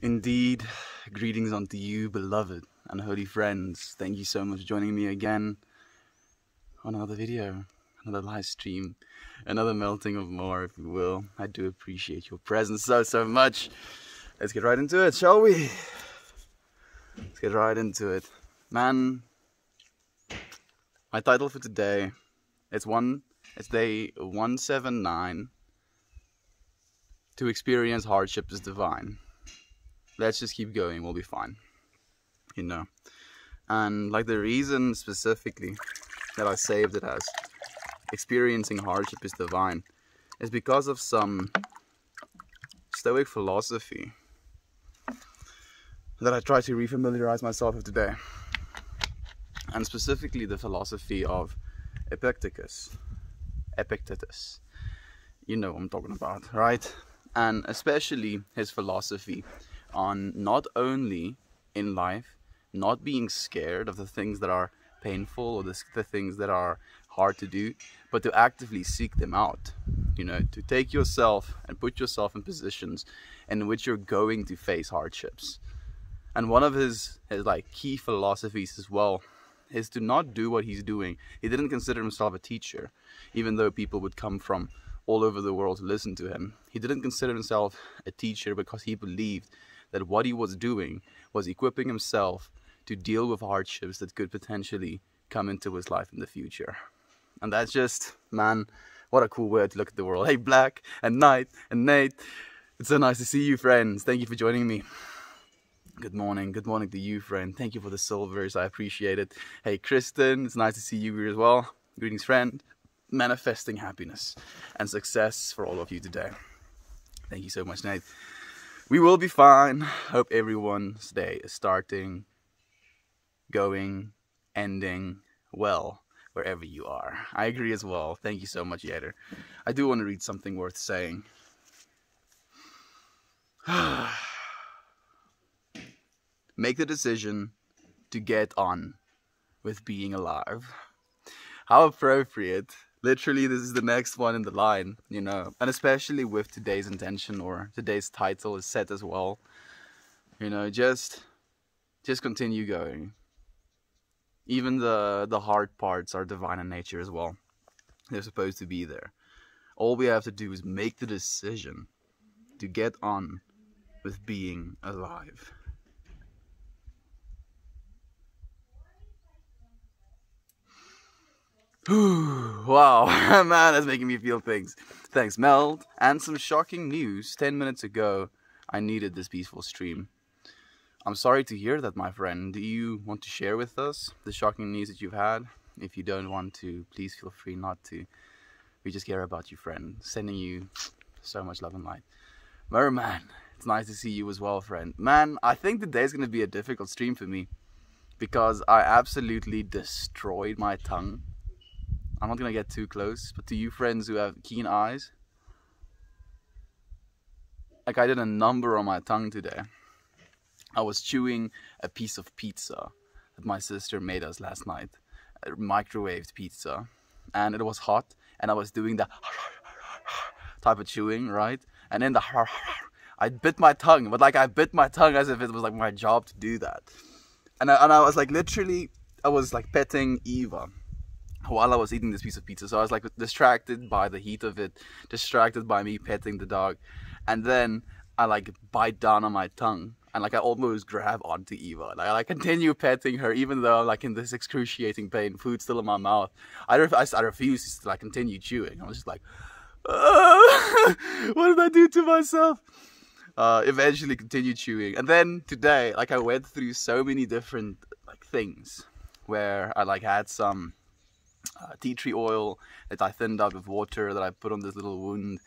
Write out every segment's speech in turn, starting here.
Indeed, greetings unto you, beloved and holy friends. Thank you so much for joining me again on another video, another live stream, another melting of more, if you will. I do appreciate your presence so much. Let's get right into it, shall we? Let's get right into it. Man, my title for today, it's day 179. To experience hardship is divine. Let's just keep going, we'll be fine. You know. And like the reason specifically that I saved it as experiencing hardship is divine is because of some Stoic philosophy that I try to refamiliarize myself with today. And specifically the philosophy of Epictetus. You know what I'm talking about, right? And especially his philosophy on not only in life, not being scared of the things that are painful or the things that are hard to do, but to actively seek them out. You know, to take yourself and put yourself in positions in which you're going to face hardships. And one of his like key philosophies as well is to not do what he's doing. He didn't consider himself a teacher, even though people would come from all over the world to listen to him. He didn't consider himself a teacher because he believed that what he was doing was equipping himself to deal with hardships that could potentially come into his life in the future. And that's just, man, what a cool way to look at the world. Hey, Black and Knight and Nate, it's so nice to see you, friends. Thank you for joining me. Good morning to you, friend. Thank you for the silvers, I appreciate it. Hey, Kristen, it's nice to see you here as well. Greetings, friend. Manifesting happiness and success for all of you today. Thank you so much, Nate. We will be fine. Hope everyone's day is starting, going, ending well wherever you are. I agree as well. Thank you so much, Yader. I do want to read something worth saying. Make the decision to get on with being alive. How appropriate. Literally, this is the next one in the line, you know, and especially with today's intention or today's title is set as well. You know, just continue going. Even the hard parts are divine in nature as well. They're supposed to be there. All we have to do is make the decision to get on with being alive. Wow, man, that's making me feel things. Thanks, Meld. And some shocking news. 10 minutes ago, I needed this peaceful stream. I'm sorry to hear that, my friend. Do you want to share with us the shocking news that you've had? If you don't want to, please feel free not to. We just care about you, friend. Sending you so much love and light. Merman, it's nice to see you as well, friend. Man, I think today's going to be a difficult stream for me because I absolutely destroyed my tongue. I'm not going to get too close, but to you friends who have keen eyes, like I did a number on my tongue today. I was chewing a piece of pizza that my sister made us last night, a microwaved pizza, and it was hot, and I was doing the type of chewing, right? And then I bit my tongue, but like I bit my tongue as if it was like my job to do that. And I was like literally, I was like petting Eva while I was eating this piece of pizza. So I was like distracted by the heat of it, distracted by me petting the dog. And then I like bite down on my tongue and like I almost grab onto Eva. Like I continue petting her even though I'm like in this excruciating pain, food still in my mouth. I refuse to like continue chewing. I was just like, what did I do to myself? Eventually continued chewing. And then today, like I went through so many different like things where I like had some tea tree oil that I thinned out with water that I put on this little wound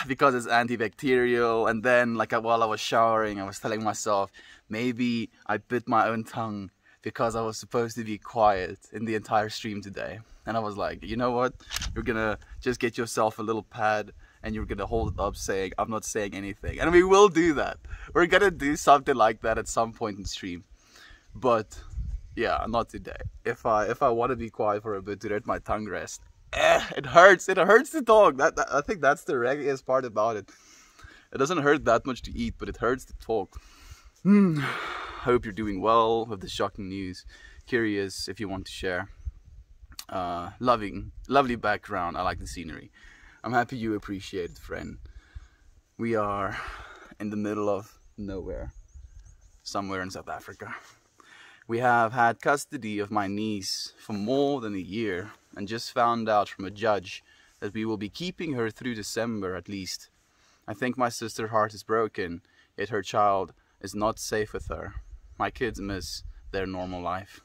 because it's antibacterial. And then like while I was showering, I was telling myself maybe I bit my own tongue because I was supposed to be quiet in the entire stream today. And I was like, you know what, you're gonna just get yourself a little pad and you're gonna hold it up saying I'm not saying anything. And we will do that. We're gonna do something like that at some point in stream, but yeah, not today. If I want to be quiet for a bit to let my tongue rest, it hurts to talk. I think that's the reggiest part about it. It doesn't hurt that much to eat, but it hurts to talk. Hope you're doing well with the shocking news. Curious if you want to share. Lovely background. I like the scenery. I'm happy you appreciate it, friend. We are in the middle of nowhere, somewhere in South Africa. We have had custody of my niece for more than a year and just found out from a judge that we will be keeping her through December at least. I think my sister's heart is broken, yet her child is not safe with her. My kids miss their normal life.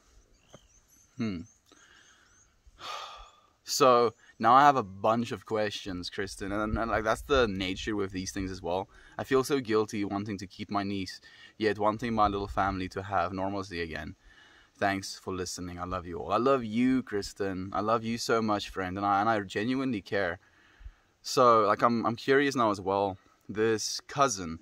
So now I have a bunch of questions, Kristen, and like that's the nature with these things as well. I feel so guilty wanting to keep my niece, yet wanting my little family to have normalcy again. Thanks for listening. I love you all. I love you, Kristen. I love you so much, friend, and I genuinely care. So like I'm curious now as well. This cousin,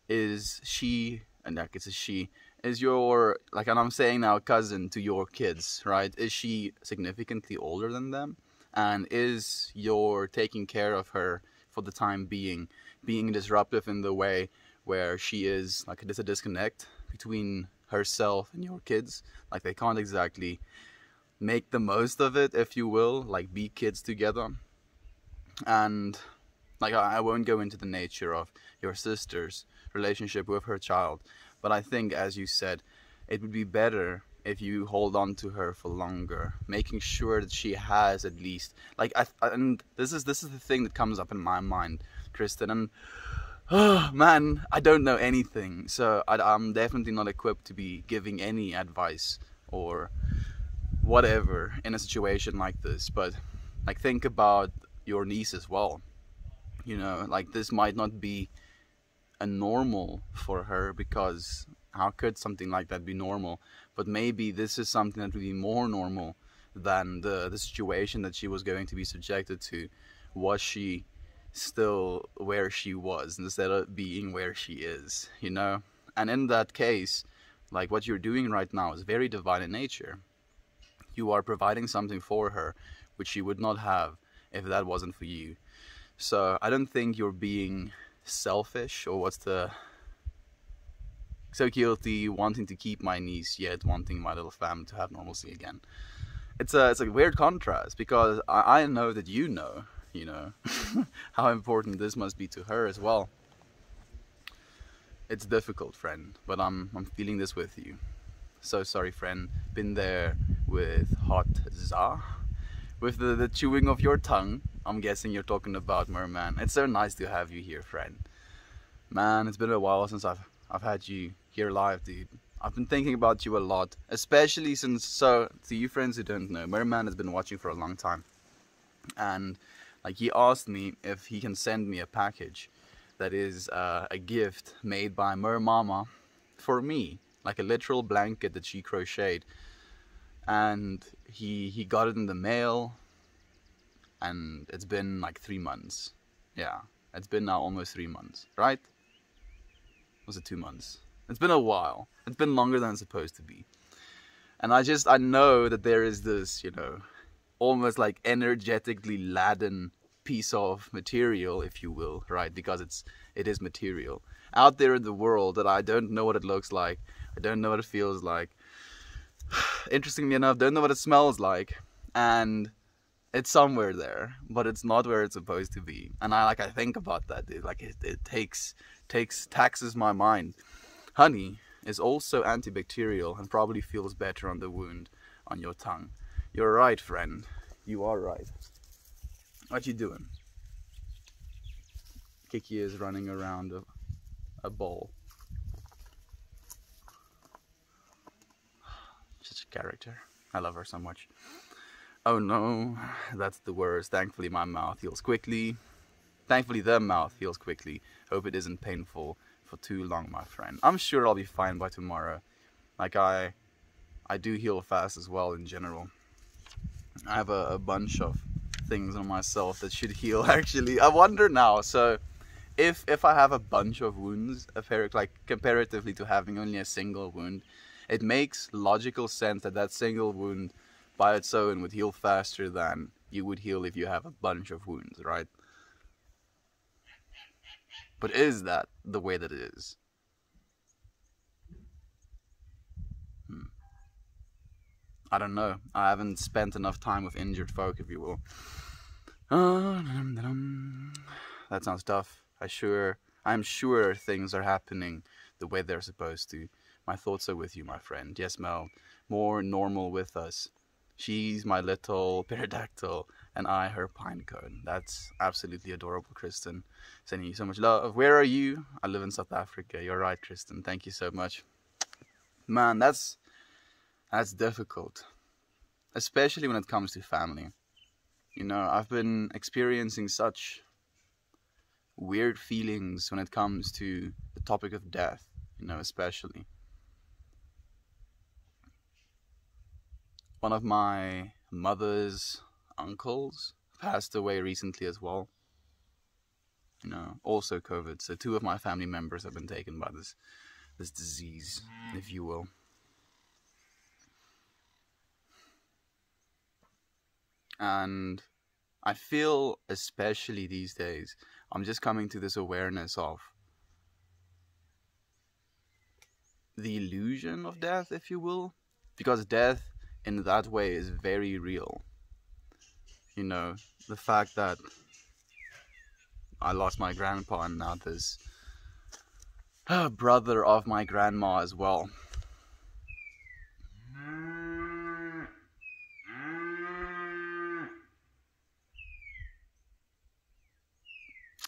is she, and like it's a she, is your, like, and I'm saying now cousin to your kids, right? Is she significantly older than them? And is your taking care of her for the time being disruptive in the way where she is, like, there's a disconnect between herself and your kids? Like, they can't exactly make the most of it, if you will, like, be kids together. And, like, I won't go into the nature of your sister's relationship with her child, but I think, as you said, it would be better if you hold on to her for longer, making sure that she has at least, like, and this is the thing that comes up in my mind, Kristen, and oh man, I don't know anything, so I'm definitely not equipped to be giving any advice or whatever in a situation like this. But like, think about your niece as well. You know, like, this might not be a normal for her, because how could something like that be normal? But maybe this is something that would be more normal than the situation that she was going to be subjected to. Was she still where she was instead of being where she is, you know? And in that case, like, what you're doing right now is very divine in nature. You are providing something for her which she would not have if that wasn't for you. So I don't think you're being selfish, or what's the, so guilty wanting to keep my niece yet wanting my little family to have normalcy again. It's a weird contrast, because I know that you know how important this must be to her as well. It's difficult, friend, but I'm feeling this with you. So sorry, friend. Been there with hot za, with the chewing of your tongue. I'm guessing you're talking about Merman. It's so nice to have you here, friend. Man, it's been a while since I've had you here live, dude. I've been thinking about you a lot, especially since, so to you friends who don't know, Merman has been watching for a long time, and like, he asked me if he can send me a package that is a gift made by Mer Mama for me, like a literal blanket that she crocheted, and he got it in the mail, and it's been like 3 months. Yeah, it's been now almost 3 months, right? Was it 2 months? It's been a while. It's been longer than it's supposed to be. And I know that there is this, you know, almost like energetically laden piece of material, if you will, right? Because it is material out there in the world that I don't know what it looks like. I don't know what it feels like. Interestingly enough, don't know what it smells like. And it's somewhere there, but it's not where it's supposed to be. And I think about that, dude. Like, it taxes my mind. Honey is also antibacterial and probably feels better on the wound on your tongue. You're right, friend. You are right. What you doing? Kiki is running around a bowl. Such a character. I love her so much. Oh no, that's the worst. Thankfully my mouth heals quickly. Thankfully the mouth heals quickly. Hope it isn't painful for too long, my friend. I'm sure I'll be fine by tomorrow. Like, I do heal fast as well in general. I have a bunch of things on myself that should heal, actually. I wonder now, so if I have a bunch of wounds, like comparatively to having only a single wound, it makes logical sense that that single wound by its own would heal faster than you would heal if you have a bunch of wounds, right? But is that the way that it is? I don't know. I haven't spent enough time with injured folk, if you will. That sounds tough. I'm sure things are happening the way they're supposed to. My thoughts are with you, my friend. Yes, Mel. More normal with us. She's my little pterodactyl, and I her pinecone. That's absolutely adorable, Kristen. Sending you so much love. Where are you? I live in South Africa. You're right, Kristen. Thank you so much. Man, that's difficult. Especially when it comes to family. You know, I've been experiencing such weird feelings when it comes to the topic of death, you know, especially. One of my mother's uncles passed away recently as well. You know, also COVID. So 2 of my family members have been taken by this disease, if you will. And I feel, especially these days, I'm just coming to this awareness of the illusion of death, if you will. Because death, in that way, is very real. You know, the fact that I lost my grandpa and now this brother of my grandma as well.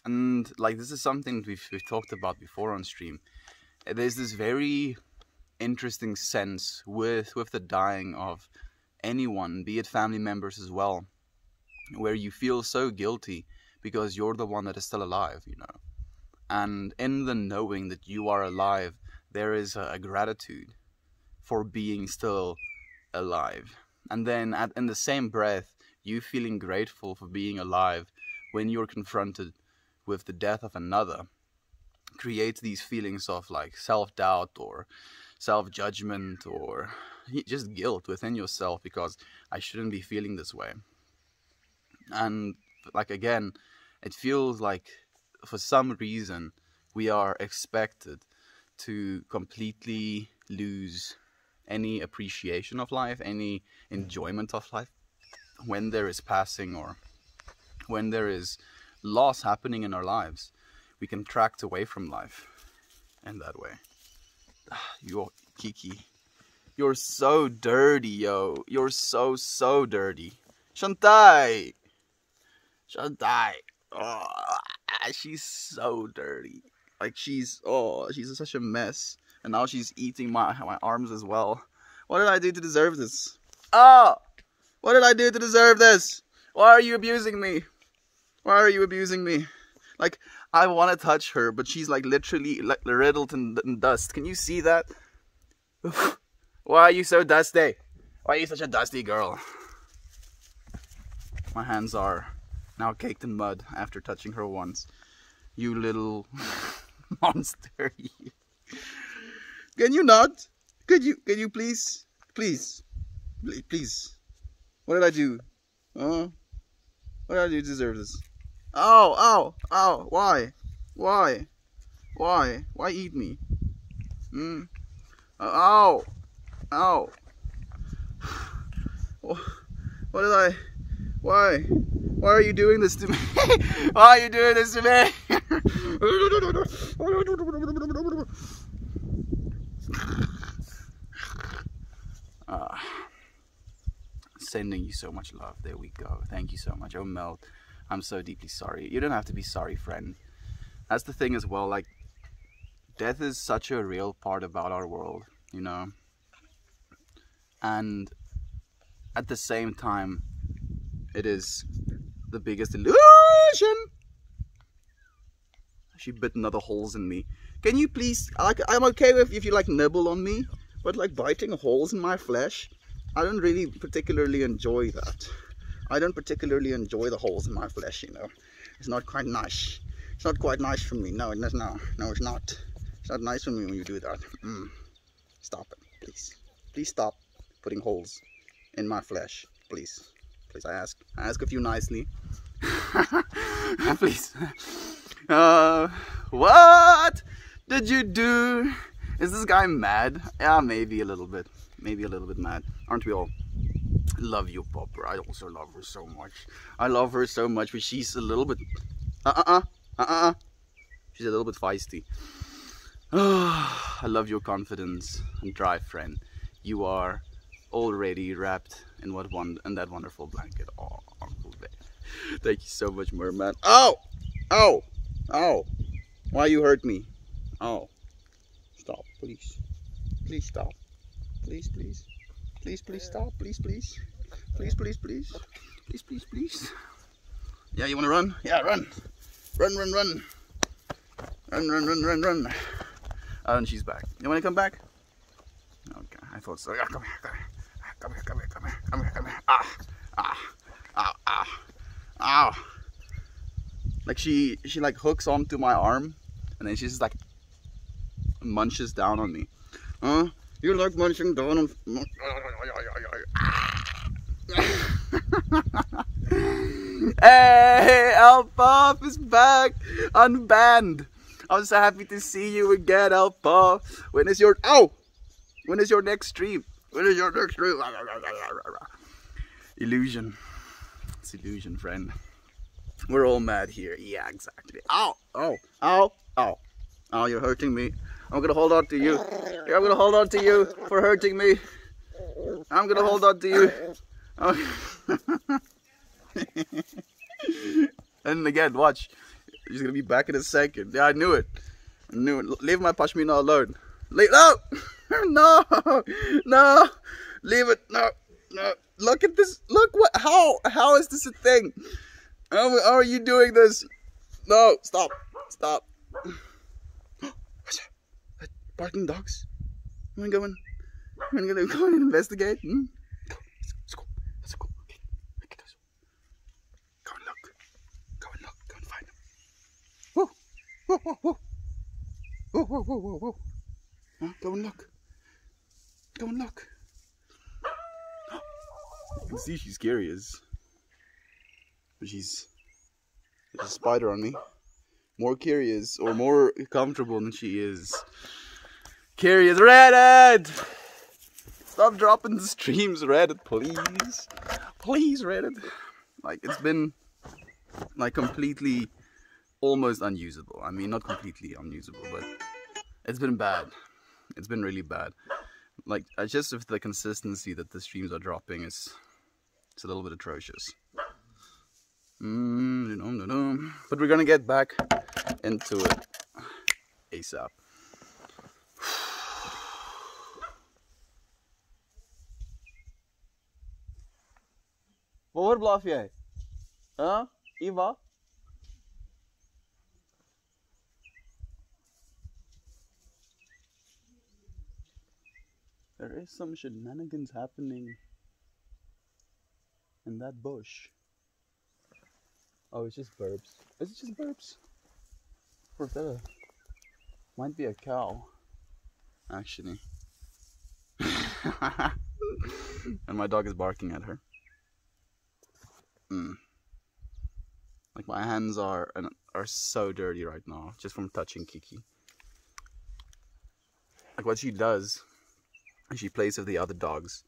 And like, this is something we've talked about before on stream. There's this very interesting sense with the dying of anyone, be it family members as well, where you feel so guilty because you're the one that is still alive, you know. And in the knowing that you are alive, there is a gratitude for being still alive. And then in the same breath, you feeling grateful for being alive when you're confronted with the death of another creates these feelings of like self-doubt or self-judgment or just guilt within yourself, because I shouldn't be feeling this way. And like, again, it feels like for some reason we are expected to completely lose any appreciation of life, any enjoyment of life when there is passing or when there is loss happening in our lives. We contract away from life in that way. You're Kiki. You're so dirty, yo. You're so dirty. Shantai. Oh, she's so dirty. Like, she's such a mess. And now she's eating my arms as well. What did I do to deserve this? Oh! What did I do to deserve this? Why are you abusing me? Why are you abusing me? Like, I want to touch her, but she's like literally like riddled in dust. Can you see that? Why are you so dusty? Why are you such a dusty girl? My hands are now caked in mud after touching her once. You little monster. Can you not? Can you please? Please. What did I do? What did I do to deserve this? Ow! Why? Why eat me? Ow! What did I? Why are you doing this to me? Why are you doing this to me? Sending you so much love. There we go. Thank you so much. Oh, Mel, I'm so deeply sorry. You don't have to be sorry, friend. That's the thing as well. Like, death is such a real part about our world, you know. And at the same time, it is the biggest illusion. She bit another holes in me. Can you please? I'm okay with if you like nibble on me, but like biting holes in my flesh, I don't really particularly enjoy that. I don't particularly enjoy the holes in my flesh, you know. It's not quite nice. It's not quite nice for me. No, it's not. It's not nice for me when you do that. Stop it, please. Please stop putting holes in my flesh, please. Please, I ask of you nicely. Please. What did you do? Is this guy mad? Yeah, maybe a little bit. Maybe a little bit mad. Aren't we all? Love you, Popper. I also love her so much. I love her so much, but she's a little bit... She's a little bit feisty. I love your confidence and drive, friend. You are already wrapped in that wonderful blanket. Oh, Uncle Bear. Thank you so much, Merman. Oh! Oh! Oh! Why you hurt me? Oh. Stop, please. Please stop. Please, please. Please, please stop. Please, please. Please, please, please. Please, please, please. Yeah, you wanna run? Yeah, run. Run, run, run. Run, run, run, run, run. Oh, and she's back. You wanna come back? Okay, I thought so. Yeah, come here, come here. Come here, come here, come here, come here, come here. Ah, ah, ah, ah, ah. Like she like hooks onto my arm, and then she just like munches down on me. Huh? You like munching down on... Hey, Elpuff is back, unbanned. I'm so happy to see you again, Elpuff. When is your... Ow! When is your next stream? When is your next stream? Illusion. It's illusion, friend. We're all mad here. Yeah, exactly. Ow! Oh! Ow! Ow! Oh, you're hurting me. I'm gonna hold on to you. Yeah, I'm gonna hold on to you for hurting me. I'm gonna hold on to you. Oh. And again, watch. He's gonna be back in a second. Yeah, I knew it. I knew it. Leave my pashmina alone. No! No! No! Leave it. No! No! Look at this. Look what. How is this a thing? How are you doing this? No! Stop! Stop! Barking dogs. You wanna go and go and investigate? Hmm? Let's go. Let's go. Okay. Go and look. Go and look. Go and find them. Whoa. Whoa, whoa, whoa. Whoa, whoa, whoa, whoa, whoa. Huh? Go and look. Go and look. You can see she's curious. But there's a spider on me. More curious or more comfortable than she is. Curious. Reddit! Stop dropping the streams, Reddit, please. Please, Reddit. Like, it's been like completely almost unusable. I mean, not completely unusable, but it's been bad. It's been really bad. Like, just with the consistency that the streams are dropping, it's a little bit atrocious. But we're gonna get back into it ASAP. Waar blijf jij? Huh? Eva? There is some shenanigans happening in that bush. Oh, it's just burps. Is it just burps? Or that might be a cow, actually. And my dog is barking at her. Like, my hands are so dirty right now just from touching Kiki. Like, what she does is she plays with the other dogs,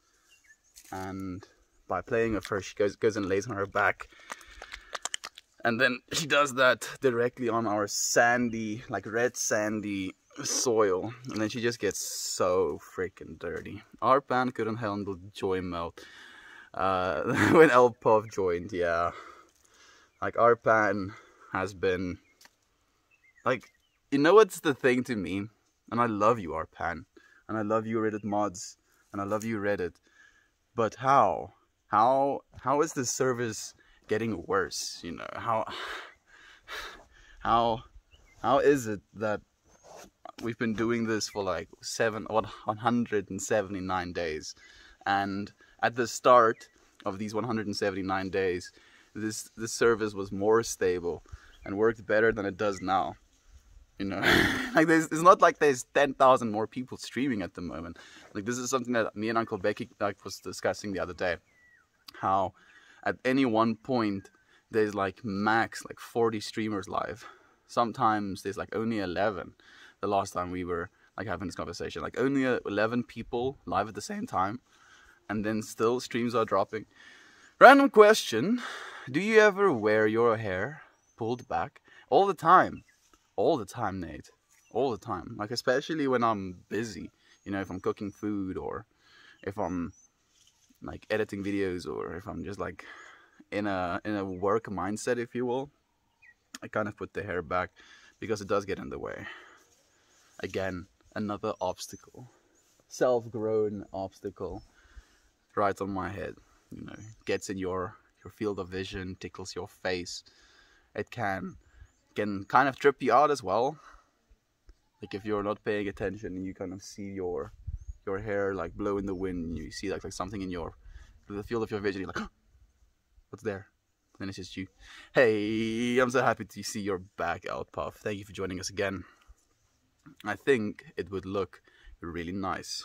and by playing with her, she goes and lays on her back, and then she does that directly on our sandy, like red sandy soil, and then she just gets so freaking dirty. Our pan couldn't handle joy melt when Elpuff joined. Yeah, like, our pan has been like, you know what's the thing to me, and I love you, Arpan, and I love you, Reddit mods, and I love you, Reddit, but how is this service getting worse? You know, how is it that we've been doing this for like 179 days, and at the start of these 179 days, this service was more stable and worked better than it does now? You know, like, it's not like there's 10,000 more people streaming at the moment. Like, this is something that me and Uncle Becky was discussing the other day. How at any one point there's like max like 40 streamers live. Sometimes there's like only 11. The last time we were like having this conversation, like only 11 people live at the same time, and then still streams are dropping. Random question: do you ever wear your hair pulled back all the time? All the time, Nate. All the time. Like, especially when I'm busy. You know, if I'm cooking food, or if I'm like editing videos, or if I'm just like in a work mindset, if you will. I kind of put the hair back because it does get in the way. Again, another obstacle. Self-grown obstacle. Right on my head. You know, gets in your field of vision, tickles your face. It can kind of trip you out as well. Like if you're not paying attention and you kind of see your hair like blow in the wind, and you see like something in the field of your vision, you're like, what's there? Then it's just you. Hey, I'm so happy to see you're back, Outpuff. Thank you for joining us again. I think it would look really nice.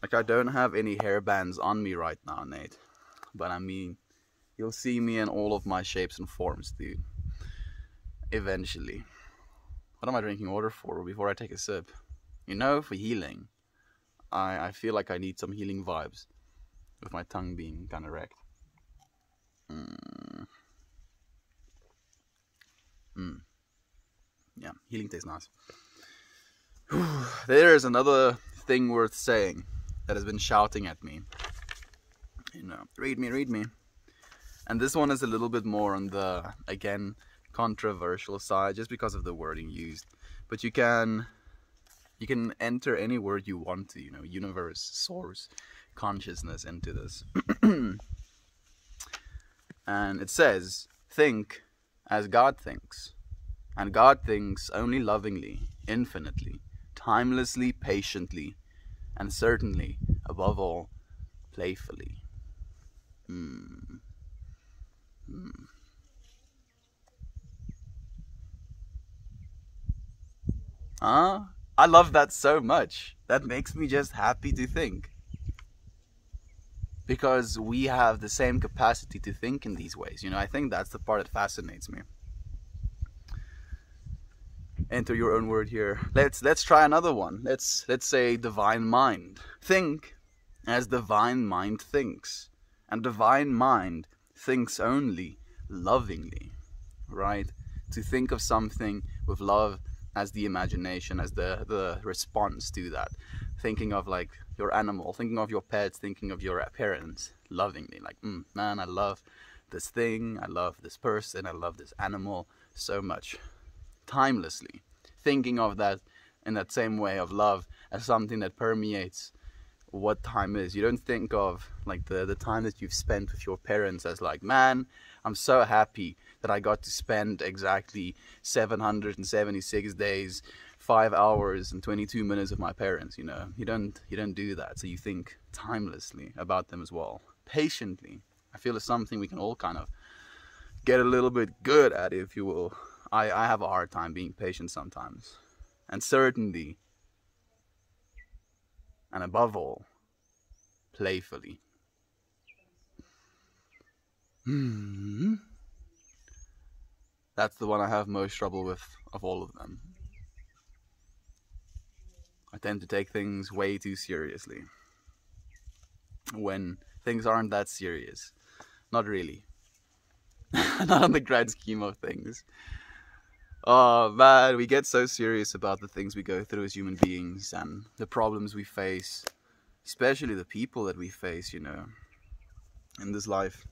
Like, I don't have any hairbands on me right now, Nate. But I mean, you'll see me in all of my shapes and forms, dude. Eventually. What am I drinking water for before I take a sip? You know, for healing. I feel like I need some healing vibes. With my tongue being kind of wrecked. Yeah, healing tastes nice. There is another thing worth saying that has been shouting at me. You know, read me. And this one is a little bit more on the, again, controversial side, just because of the wording used. But you can enter any word you want to, you know, universe, source, consciousness into this. And it says, think as God thinks. And God thinks only lovingly, infinitely, timelessly, patiently, and certainly, above all, playfully. I love that so much. That makes me just happy to think. Because we have the same capacity to think in these ways. You know, I think that's the part that fascinates me. Enter your own word here. Let's try another one. Let's say divine mind. Think as divine mind thinks. And divine mind thinks only lovingly. Right? To think of something with love as the imagination, as the response to that. Thinking of like your animal, thinking of your pets, thinking of your parents lovingly. Like, man, I love this thing, I love this person, I love this animal so much. Timelessly. Thinking of that in that same way of love as something that permeates what time is. You don't think of like the time that you've spent with your parents as like, man, I'm so happy that I got to spend exactly 776 days, 5 hours and 22 minutes with my parents. You know, you don't do that. So you think timelessly about them as well, patiently. I feel it's something we can all kind of get a little bit good at, if you will. I have a hard time being patient sometimes, and certainly, and above all, playfully. That's the one I have most trouble with of all of them. I tend to take things way too seriously. When things aren't that serious. Not really. Not on the grand scheme of things. Oh man, we get so serious about the things we go through as human beings and the problems we face, especially the people that we face, you know, in this life.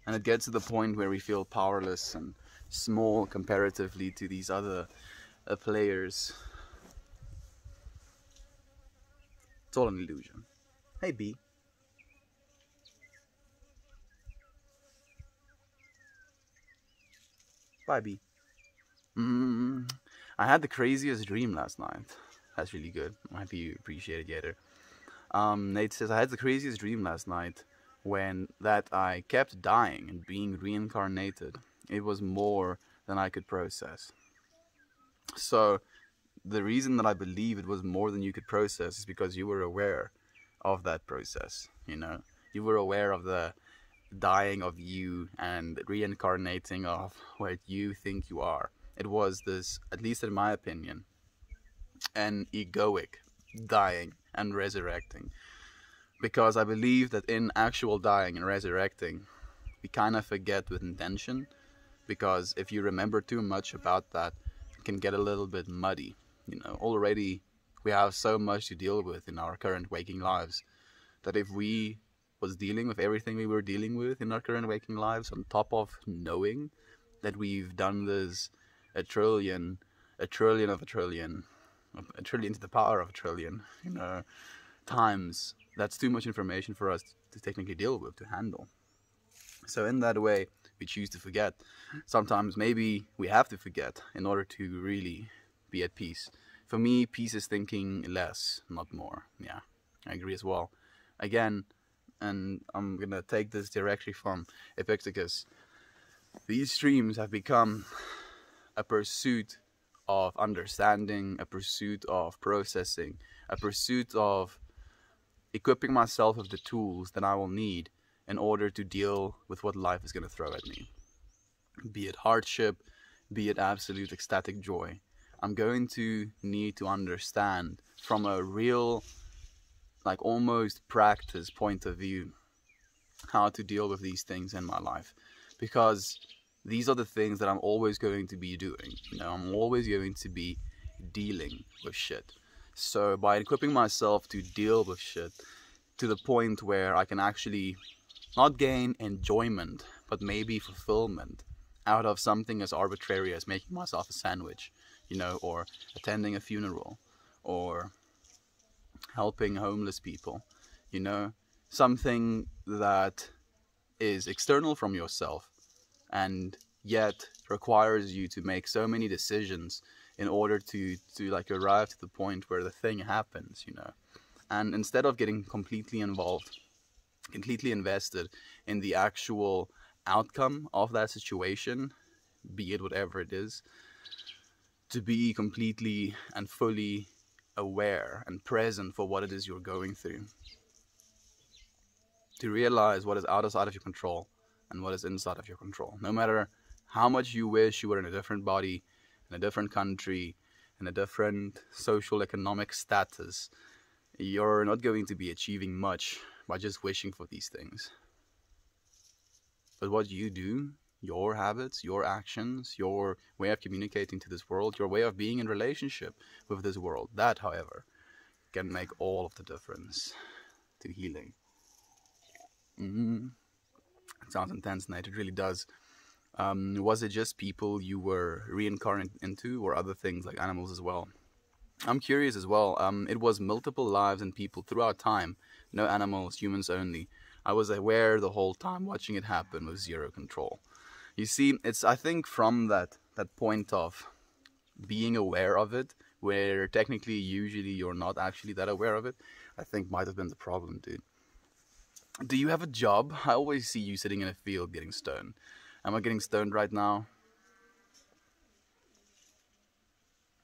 And it gets to the point where we feel powerless and small comparatively to these other players. It's all an illusion. Hey B. Bye B. I had the craziest dream last night. That's really good. I'm happy you appreciate it, Yater. Nate says, I had the craziest dream last night that I kept dying and being reincarnated. It was more than I could process. So the reason that I believe it was more than you could process is because you were aware of that process, you know. You were aware of the dying of you and reincarnating of where you think you are. it was this, at least in my opinion, an egoic dying and resurrecting. Because I believe that in actual dying and resurrecting, we kind of forget with intention. Because if you remember too much about that, it can get a little bit muddy. Already we have so much to deal with in our current waking lives that if we was dealing with everything we were dealing with in our current waking lives, on top of knowing that we've done this a trillion to the power of a trillion, times, that's too much information for us to technically deal with, to handle. So in that way, we choose to forget. Sometimes maybe we have to forget in order to really be at peace. For me, peace is thinking less, not more. Yeah, I agree as well. Again, and I'm gonna take this directly from Epictetus, these streams have become a pursuit of understanding, a pursuit of processing, a pursuit of equipping myself with the tools that I will need in order to deal with what life is going to throw at me. Be it hardship, be it absolute ecstatic joy. I'm going to need to understand from a real, like almost practice point of view, how to deal with these things in my life. Because these are the things that I'm always going to be doing. I'm always going to be dealing with shit. So by equipping myself to deal with shit to the point where I can actually not gain enjoyment, but maybe fulfillment out of something as arbitrary as making myself a sandwich, or attending a funeral, or helping homeless people, something that is external from yourself and yet requires you to make so many decisions in order to like arrive to the point where the thing happens, and instead of getting completely involved, completely invested in the actual outcome of that situation, be it whatever it is, to be completely and fully aware and present for what it is you're going through, to realize what is outside of your control and what is inside of your control. No matter how much you wish you were in a different body, in a different country, in a different social economic status, you're not going to be achieving much by just wishing for these things. But what you do, your habits, your actions, your way of communicating to this world, your way of being in relationship with this world, that, however, can make all of the difference to healing. It sounds intense, Nate. It really does. Was it just people you were reincarnated into, or other things like animals as well? I'm curious as well. It was multiple lives and people throughout time. No animals, humans only. I was aware the whole time, watching it happen with zero control. You see, it's, I think, from that point of being aware of it, where technically usually you're not actually that aware of it, I think might have been the problem, dude. Do you have a job? I always see you sitting in a field getting stoned. Am I getting stoned right now?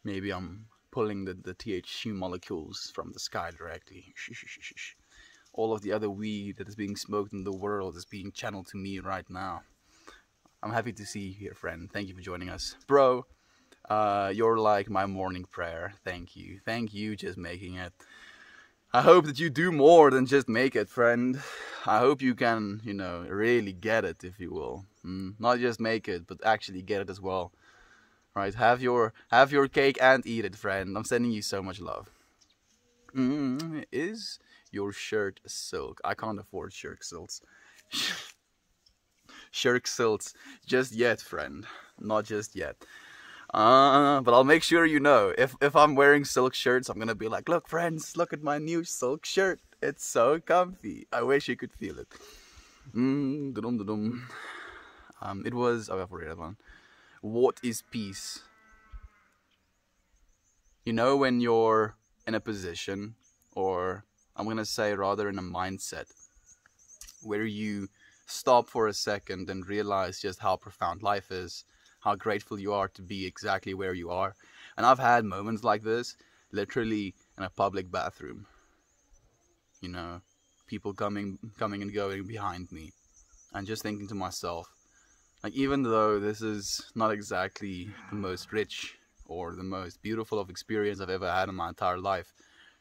Maybe I'm pulling the THC molecules from the sky directly. All of the other weed that is being smoked in the world is being channeled to me right now. I'm happy to see you here, friend. Thank you for joining us. Bro, you're like my morning prayer. Thank you. Thank you just making it. I hope that you do more than just make it, friend. I hope you can, really get it, if you will. Not just make it, but actually get it as well. Right? Have your cake and eat it, friend. I'm sending you so much love. Is your shirt silk? I can't afford shirt silks. Shirt silks. Just yet, friend. Not just yet. But I'll make sure you know, if I'm wearing silk shirts, I'm gonna be like, look friends, look at my new silk shirt. It's so comfy. I wish you could feel it. It was, I've already read one. What is peace? When you're in a position, or I'm gonna say rather in a mindset, where you stop for a second and realize just how profound life is, how grateful you are to be exactly where you are. And I've had moments like this, literally in a public bathroom. People coming and going behind me, and just thinking to myself, Like, even though this is not exactly the most rich or the most beautiful of experience I've ever had in my entire life,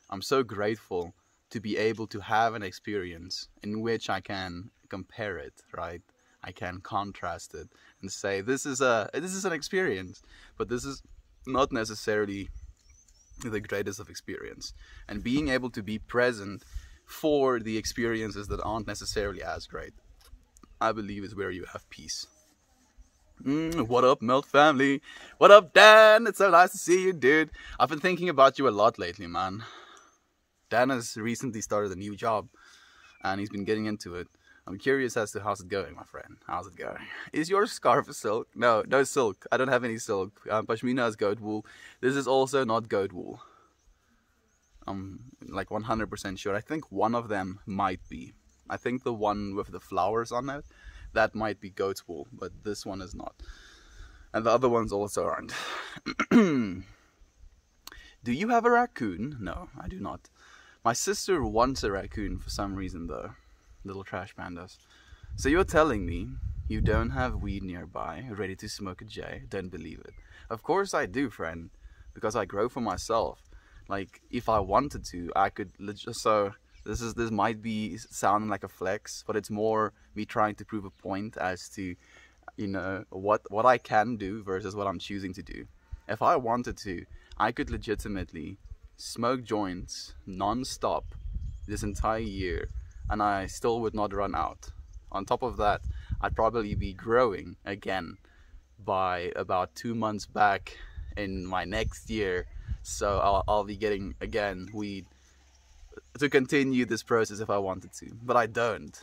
I'm so grateful to be able to have an experience in which I can compare it, right? I can contrast it and say this is an experience, but this is not necessarily the greatest of experience. And being able to be present for the experiences that aren't necessarily as great, I believe, is where you have peace. What up, Melt family? What up, Dan? It's so nice to see you, dude. I've been thinking about you a lot lately, man. Dan has recently started a new job, and he's been getting into it. I'm curious as to how's it going, my friend. How's it going? Is your scarf a silk? No silk. I don't have any silk. Pashmina is goat wool. This is also not goat wool. I'm like 100% sure. I think one of them might be. I think the one with the flowers on it, that might be goat's wool, but this one is not. And the other ones also aren't. Do you have a raccoon? No, I do not. My sister wants a raccoon for some reason though. Little trash pandas. So you're telling me you don't have weed nearby, ready to smoke a J? Don't believe it. Of course I do, friend. Because I grow for myself. Like, if I wanted to, I could so this might be sounding like a flex, but it's more me trying to prove a point as to, you know, what I can do versus what I'm choosing to do. If I wanted to, I could legitimately smoke joints non-stop this entire year, and I still would not run out. On top of that, I'd probably be growing again by about 2 months back in my next year. So I'll be getting, again, weed to continue this process if I wanted to. But I don't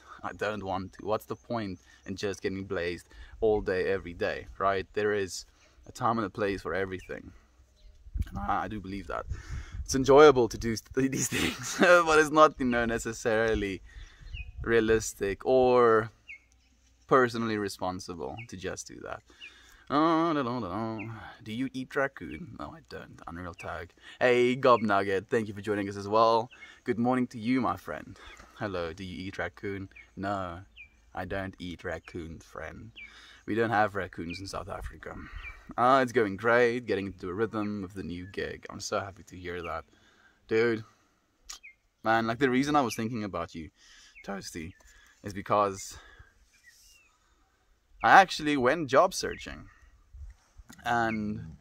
want to. What's the point in just getting blazed all day, every day, right? There is a time and a place for everything. And I do believe that. It's enjoyable to do these things, but it's not, you know, necessarily realistic or personally responsible to just do that. Do you eat raccoon? No, I don't. Unreal tag. Hey, Gob Nugget, thank you for joining us as well. Good morning to you, my friend. Hello, do you eat raccoon? No, I don't eat raccoons, friend. We don't have raccoons in South Africa. It's going great, getting into a rhythm of the new gig. I'm so happy to hear that. Dude, man, like, the reason I was thinking about you, Toasty, is because I actually went job searching. And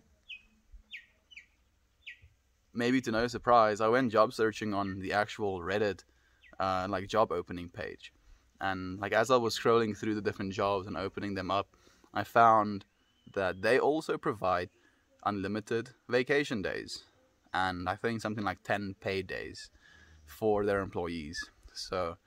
maybe to no surprise, I went job searching on the actual Reddit like job opening page. And like, as I was scrolling through the different jobs and opening them up, I found that they also provide unlimited vacation days, and I think something like 10 paid days for their employees. So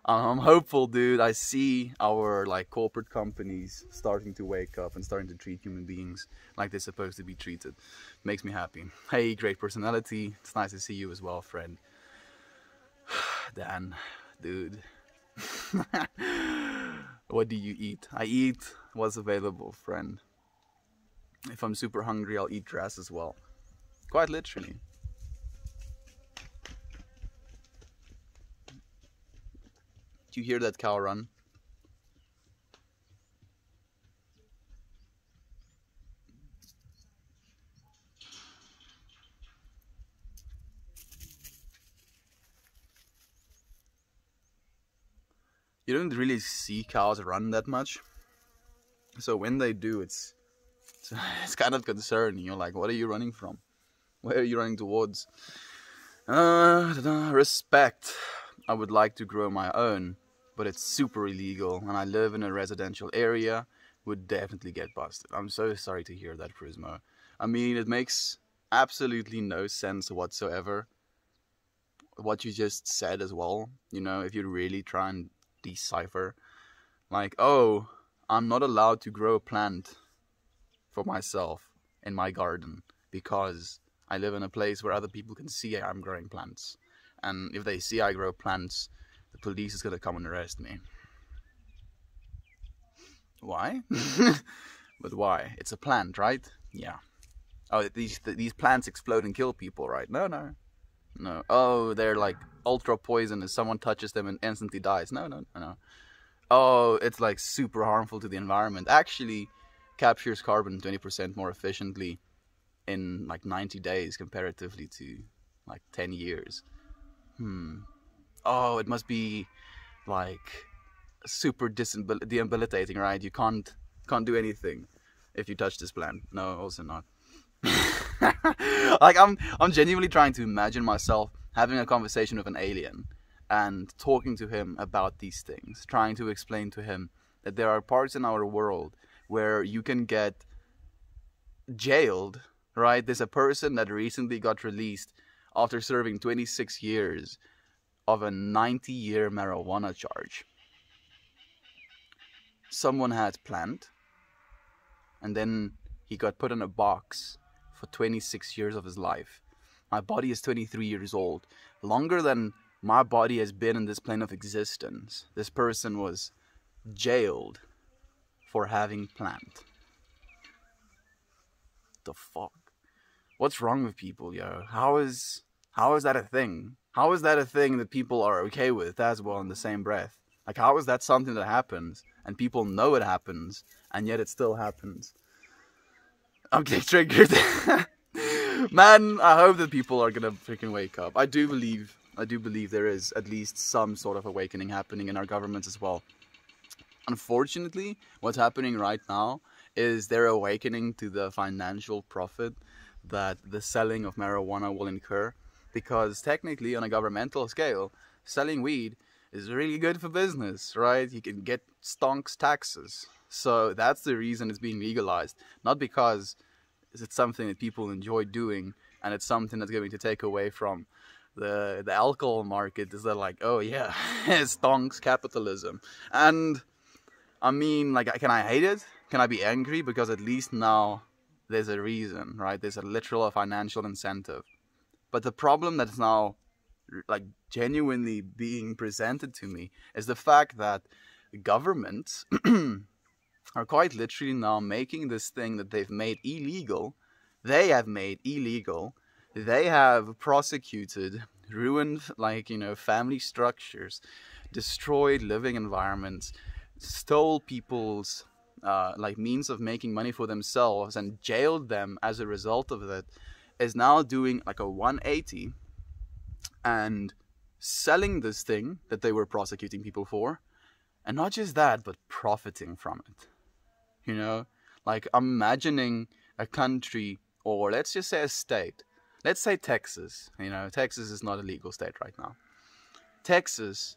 I'm hopeful, dude. I see our like corporate companies starting to wake up and starting to treat human beings like they're supposed to be treated. Makes me happy. Hey, great personality. It's nice to see you as well, friend. Dan, dude. What do you eat? I eat what's available, friend. If I'm super hungry, I'll eat grass as well. Quite literally. Do you hear that cow run? You don't really see cows run that much. So when they do, it's kind of concerning. You're like, what are you running from? Where are you running towards? Respect. I would like to grow my own, but it's super illegal, and I live in a residential area. Would definitely get busted. I'm so sorry to hear that, Prismo. I mean, it makes absolutely no sense whatsoever what you just said as well. You know, if you really try and decipher, like, oh, I'm not allowed to grow a plant for myself in my garden because I live in a place where other people can see I'm growing plants, and if they see I grow plants, the police is gonna come and arrest me. Why? But why? It's a plant, right? Yeah. Oh, these plants explode and kill people, right? No. Oh, they're like ultra poisonous. Someone touches them and instantly dies. No. Oh, it's like super harmful to the environment. Actually, captures carbon 20% more efficiently in like 90 days comparatively to like 10 years. Hmm. Oh, it must be like super debilitating, right? You can't do anything if you touch this plant. No, also not. Like I'm genuinely trying to imagine myself having a conversation with an alien and talking to him about these things, trying to explain to him that there are parts in our world where you can get jailed, right? There's a person that recently got released after serving 26 years of a 90-year marijuana charge. Someone had planned, and then he got put in a box for 26 years of his life. My body is 23 years old. Longer than my body has been in this plane of existence, this person was jailed for having planned. The fuck? What's wrong with people, yo? How is that a thing? How is that a thing that people are okay with as well in the same breath? Like, how is that something that happens and people know it happens and yet it still happens? I'm getting triggered. Man, I hope that people are gonna freaking wake up. I do believe there is at least some sort of awakening happening in our governments as well. Unfortunately, what's happening right now is they're awakening to the financial profit that the selling of marijuana will incur, because technically on a governmental scale, selling weed is really good for business, right? You can get stonks taxes. So that's the reason it's being legalized, not because it's something that people enjoy doing and it's something that's going to take away from the alcohol market. Is that like, oh yeah, stonks capitalism. And I mean, like, can I hate it? Can I be angry? Because at least now there's a reason, right? There's a literal financial incentive. But the problem that's now like genuinely being presented to me is the fact that governments are quite literally now making this thing that they've made illegal. They have made illegal. They have prosecuted, ruined, like, you know, family structures, destroyed living environments, stole people's like means of making money for themselves and jailed them as a result of that, is now doing like a 180 and selling this thing that they were prosecuting people for. And not just that, but profiting from it. You know, like, I'm imagining a country, or let's just say a state. Let's say Texas. You know, Texas is not a legal state right now. Texas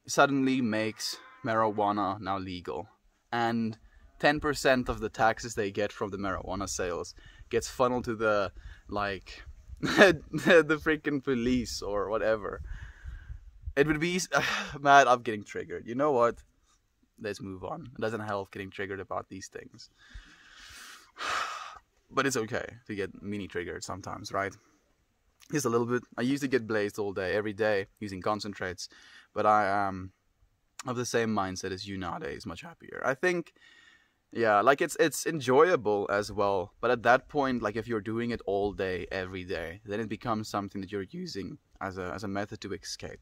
suddenly makes marijuana now legal. And 10% of the taxes they get from the marijuana sales gets funneled to the, like, the freaking police or whatever. It would be... man, I'm getting triggered. You know what? Let's move on. It doesn't help getting triggered about these things. But it's okay to get mini triggered sometimes, right? Just a little bit. I used to get blazed all day, every day, using concentrates. But I am of the same mindset as you nowadays, much happier. I think, yeah, like, it's enjoyable as well. But at that point, like, if you're doing it all day, every day, then it becomes something that you're using as a method to escape.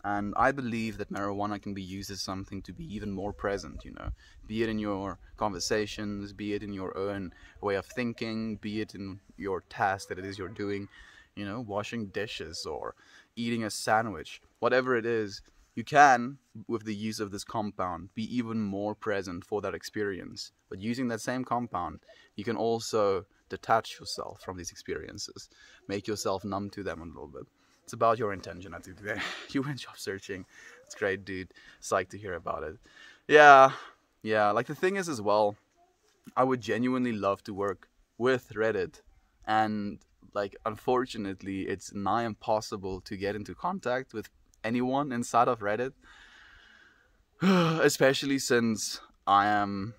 And I believe that marijuana can be used as something to be even more present, you know, be it in your conversations, be it in your own way of thinking, be it in your task that it is you're doing, you know, washing dishes or eating a sandwich, whatever it is. You can, with the use of this compound, be even more present for that experience. But using that same compound, you can also detach yourself from these experiences, make yourself numb to them a little bit. It's about your intention, I think, today. You went job searching. It's great, dude. Psyched to hear about it. Yeah, like, the thing is as well, I would genuinely love to work with Reddit. And, like, unfortunately, it's nigh impossible to get into contact with anyone inside of Reddit. Especially since I am,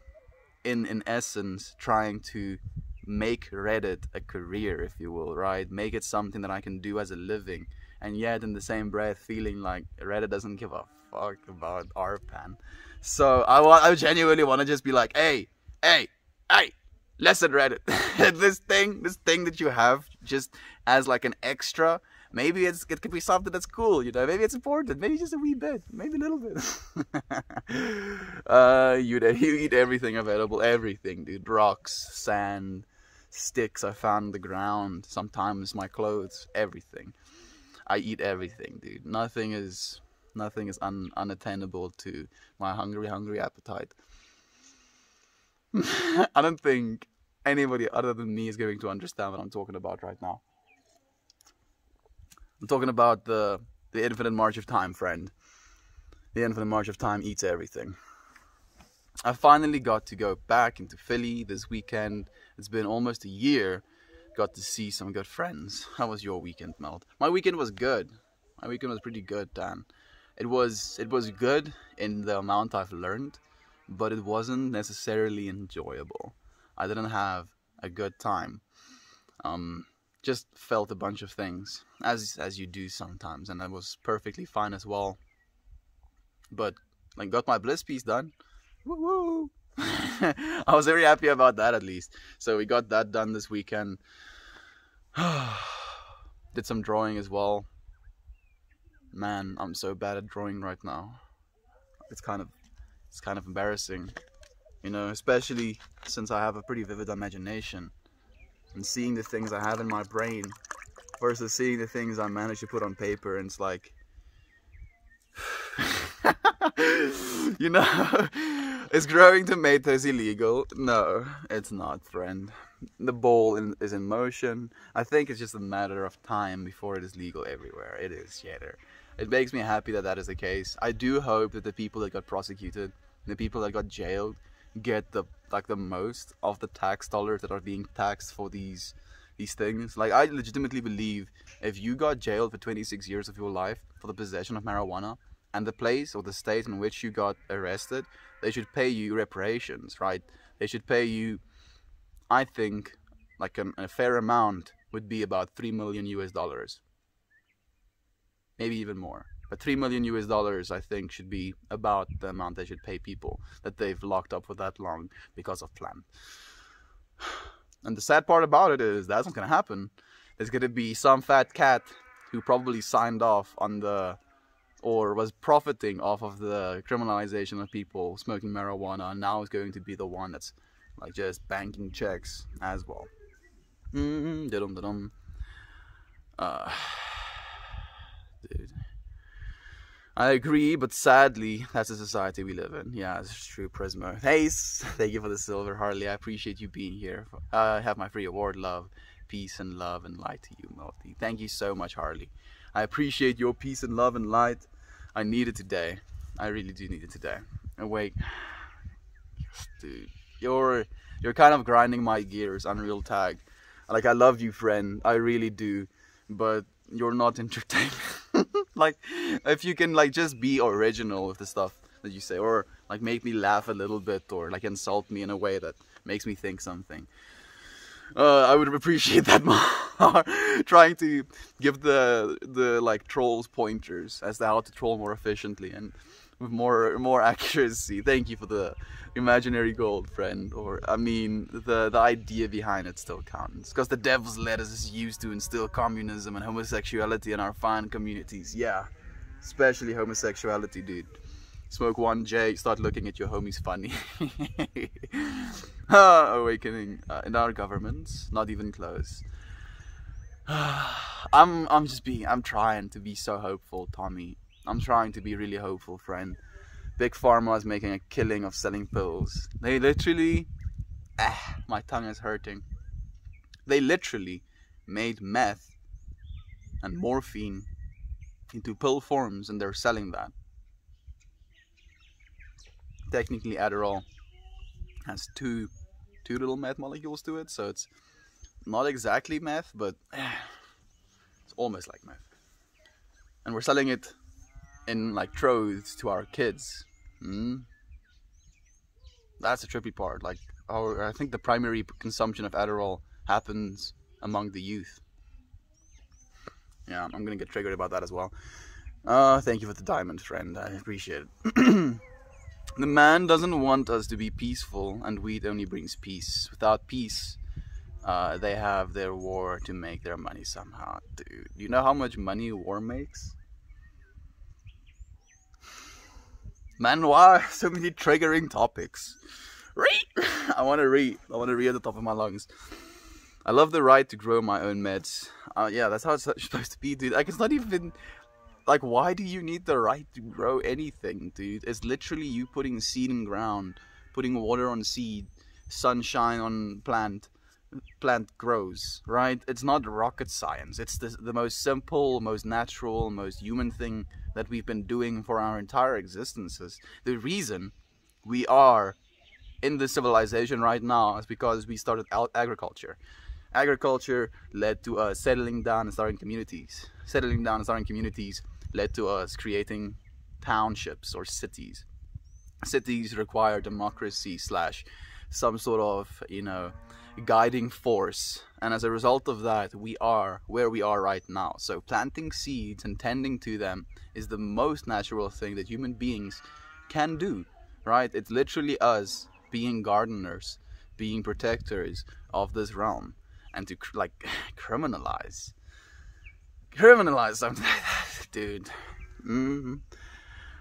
in essence, trying to make Reddit a career, if you will, right? Make it something that I can do as a living, and yet in the same breath feeling like Reddit doesn't give a fuck about Arpan. So I genuinely want to just be like, hey, listen, Reddit, this thing that you have just as like an extra Maybe it could be something that's cool, you know. Maybe it's important. Maybe just a wee bit. Maybe a little bit. You eat everything available. Everything, dude. Rocks, sand, sticks I found on the ground. Sometimes my clothes. Everything. I eat everything, dude. Nothing is unattainable to my hungry appetite. I don't think anybody other than me is going to understand what I'm talking about right now. I'm talking about the infinite march of time, friend. The infinite march of time eats everything. I finally got to go back into Philly this weekend. It's been almost a year. Got to see some good friends. How was your weekend, Meld? My weekend was good. My weekend was pretty good, Dan. It was good in the amount I've learned, but it wasn't necessarily enjoyable. I didn't have a good time. Just felt a bunch of things, as you do sometimes, and I was perfectly fine as well. But like, got my bliss piece done. Woo woo! I was very happy about that, at least. So we got that done this weekend. Did some drawing as well. Man, I'm so bad at drawing right now. It's kind of embarrassing, you know, especially since I have a pretty vivid imagination. And seeing the things I have in my brain versus seeing the things I manage to put on paper, and it's like, you know, is growing tomatoes illegal? No, it's not, friend. The ball is in motion. I think it's just a matter of time before it is legal everywhere. It is, yeah. It makes me happy that that is the case. I do hope that the people that got prosecuted, the people that got jailed, get the most of the tax dollars that are being taxed for these things. Like, I legitimately believe if you got jailed for 26 years of your life for the possession of marijuana, and the place or the state in which you got arrested, they should pay you reparations, right? They should pay you, I think, like a fair amount would be about $3 million US. Maybe even more. But $3 million US, I think, should be about the amount they should pay people that they've locked up for that long because of plant. And the sad part about it is that's not going to happen. There's going to be some fat cat who probably signed off on or was profiting off of the criminalization of people smoking marijuana, and now is going to be the one that's like just banking checks as well. Dude, I agree, but sadly, that's the society we live in. Yeah, it's true, Prismo. Hey, thank you for the silver, Harley. I appreciate you being here. I have my free award, love, peace and love and light to you, Melody. Thank you so much, Harley. I appreciate your peace and love and light. I need it today. I really do need it today. And wait, dude, you're kind of grinding my gears, Unreal Tag. Like, I love you, friend. I really do. But you're not entertaining. Like, if you can, like, just be original with the stuff that you say, or like make me laugh a little bit, or like insult me in a way that makes me think something, I would appreciate that more. Trying to give the like trolls pointers as to how to troll more efficiently and with more accuracy. Thank you for the imaginary gold, friend. Or I mean, the idea behind it still counts, because the devil's letters is used to instill communism and homosexuality in our fine communities. Yeah, especially homosexuality, dude. Smoke one J, start looking at your homies funny. Awakening in our governments, not even close. I'm trying to be so hopeful, Tommy. I'm trying to be really hopeful, friend. Big Pharma is making a killing of selling pills. They literally, my tongue is hurting. They literally made meth and morphine into pill forms, and they're selling that. Technically, Adderall has two little meth molecules to it, so it's not exactly meth, but it's almost like meth. And we're selling it in like troves to our kids. That's the trippy part. Like, I think the primary consumption of Adderall happens among the youth. Yeah, I'm gonna get triggered about that as well. Thank you for the diamond, friend. I appreciate it. The man doesn't want us to be peaceful, and weed only brings peace. Without peace, They have their war to make their money somehow. Dude, you know how much money war makes? Man, why so many triggering topics? Read! I want to read. I want to read at the top of my lungs. I love the right to grow my own meds. Yeah, that's how it's supposed to be, dude. Like, it's not even... Like, why do you need the right to grow anything, dude? It's literally you putting seed in ground, putting water on seed, sunshine on plant grows, right? It's not rocket science. It's the most simple, most natural, most human thing that we've been doing for our entire existences. The reason we are in this civilization right now is because we started agriculture. Agriculture led to us settling down and starting communities. Settling down and starting communities led to us creating townships or cities. Cities require democracy slash some sort of, guiding force. And as a result of that, we are where we are right now. So planting seeds and tending to them is the most natural thing that human beings can do, right? It's literally us being gardeners, being protectors of this realm. And to criminalize something like that, dude.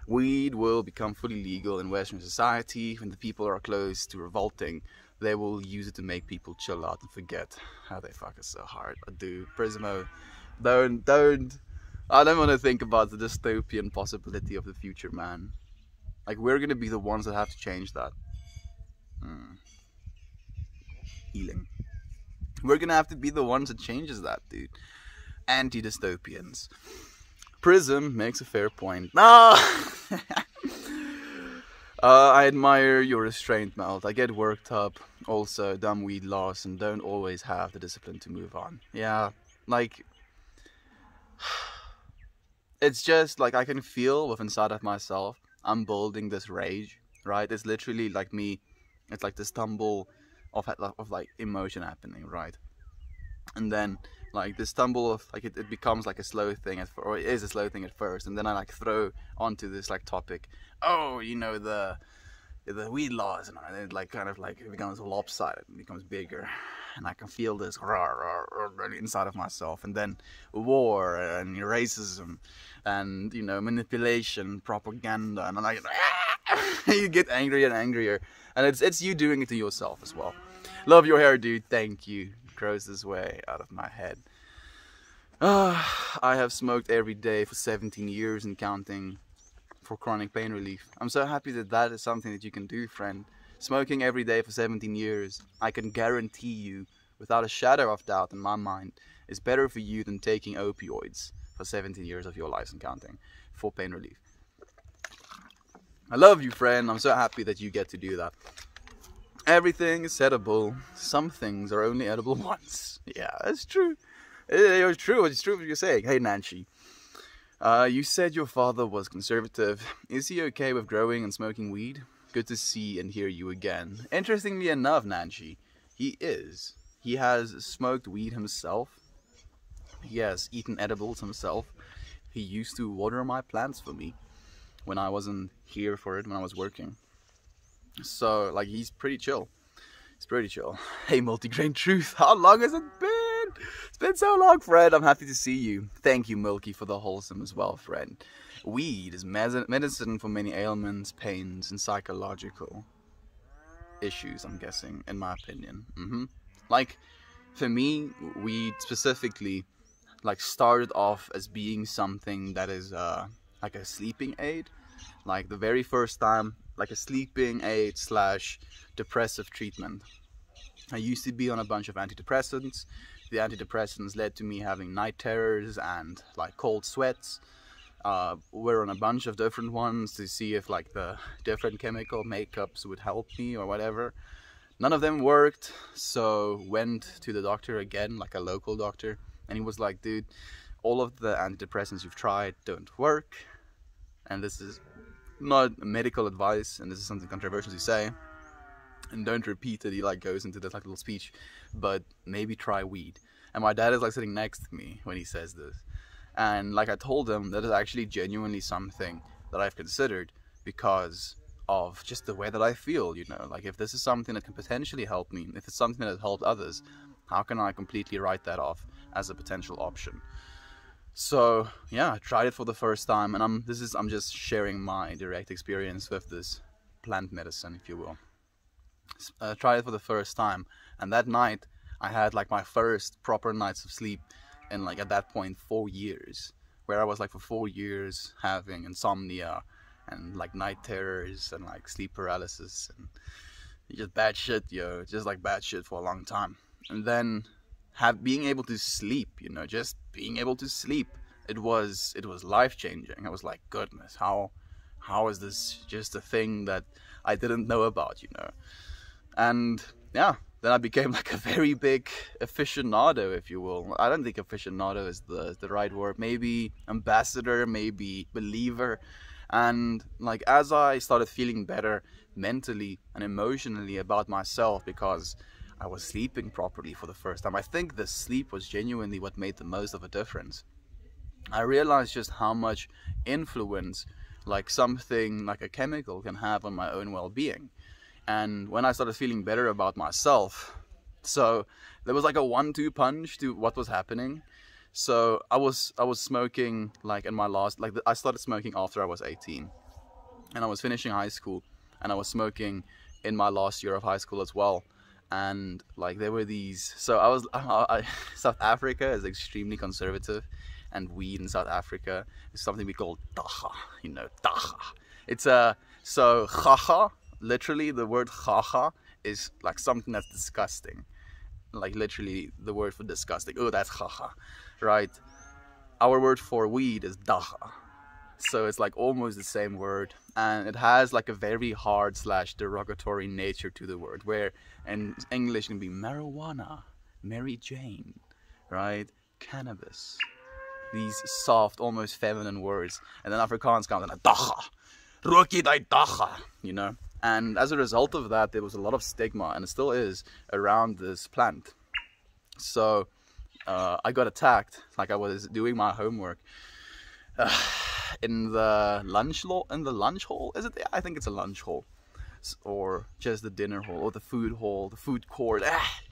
Weed will become fully legal in Western society. When the people are close to revolting, they will use it to make people chill out and forget how they fuck us so hard. Dude, Prismo, don't. I don't want to think about the dystopian possibility of the future, man. Like, we're gonna be the ones that have to change that. Healing. We're gonna have to be the ones that changes that, dude. Anti-dystopians. Prism makes a fair point. No! I admire your restraint, Melt. I get worked up. Also, dumb weed laws and don't always have the discipline to move on. Yeah, like... It's just, like, I can feel within inside of myself, I'm building this rage, right? It's literally like me. It's like this tumble of like emotion happening, right? And then like this tumble of like it becomes like a slow thing or it is a slow thing at first, and then I like throw onto this like topic, the weed laws, and it like kind of like it becomes lopsided and becomes bigger, and I can feel this inside of myself, and then war and racism and manipulation, propaganda, and I'm like you get angrier and angrier, and it's you doing it to yourself as well. Love your hair, dude. Thank you. Grows this way out of my head. I have smoked every day for 17 years and counting for chronic pain relief. I'm so happy that is something that you can do, friend. Smoking every day for 17 years, I can guarantee you, without a shadow of doubt in my mind, is better for you than taking opioids for 17 years of your life and counting for pain relief. I love you, friend. I'm so happy that you get to do that. Everything is edible. Some things are only edible once. Yeah, that's true. It's true. It's true what you're saying. Hey, Nancy. You said your father was conservative. Is he okay with growing and smoking weed? Good to see and hear you again. Interestingly enough, Nancy, he is. He has smoked weed himself. He has eaten edibles himself. He used to water my plants for me when I wasn't here for it, when I was working. So, like, he's pretty chill. He's pretty chill. Hey, Multigrain Truth, how long has it been? It's been so long, friend. I'm happy to see you. Thank you, Milky, for the wholesome as well, friend. Weed is medicine for many ailments, pains, and psychological issues, I'm guessing, in my opinion. Like, for me, weed specifically, like, started off as being something that is, like a sleeping aid. Like, the very first time, like a sleeping aid slash depressive treatment. I used to be on a bunch of antidepressants. The antidepressants led to me having night terrors and like cold sweats. We're on a bunch of different ones to see if like the different chemical makeups would help me or whatever. None of them worked, so went to the doctor again, like a local doctor, and he was like, dude, all of the antidepressants you've tried don't work, and this is not medical advice, and this is something controversial to say, and don't repeat it. He like goes into this like little speech, but maybe try weed. And my dad is like sitting next to me when he says this, and like I told him that is actually genuinely something that I've considered because of just the way that I feel, like if this is something that can potentially help me, if it's something that has helped others, How can I completely write that off as a potential option? So yeah, I tried it for the first time, and I'm just sharing my direct experience with this plant medicine, if you will. I tried it for the first time, and that night I had like my first proper nights of sleep in, like, at that point, 4 years, where I was like for 4 years having insomnia and like night terrors and like sleep paralysis and just bad shit, just like bad shit for a long time. And then being able to sleep, just being able to sleep, it was life changing. I was like, goodness, how is this just a thing that I didn't know about, And yeah, then I became like a very big aficionado, if you will. I don't think aficionado is the right word. Maybe ambassador, maybe believer. And like, as I started feeling better mentally and emotionally about myself, because I was sleeping properly for the first time, I think the sleep was genuinely what made the most of a difference. I realized just how much influence like something like a chemical can have on my own well-being. And when I started feeling better about myself, so there was like a 1-2 punch to what was happening. So I was smoking like in my last, like I started smoking after I was 18, and I was finishing high school, and I was smoking in my last year of high school as well. And like there were these, so South Africa is extremely conservative, and weed in South Africa is something we call dagga, dagga. It's so gaga, literally the word gaga is like something that's disgusting, like literally the word for disgusting. Oh, that's gaga, right? Our word for weed is dagga. So it's like almost the same word, and it has like a very hard / derogatory nature to the word, where in English it can be marijuana, Mary Jane, right? Cannabis. These soft, almost feminine words. And then Afrikaans comes in, dagga, rook jy daai dagga, And as a result of that, there was a lot of stigma, and it still is, around this plant. So I got attacked, like I was doing my homework in the lunch hall. Is it? I think it's a lunch hall, or just the dinner hall, or the food hall, the food court,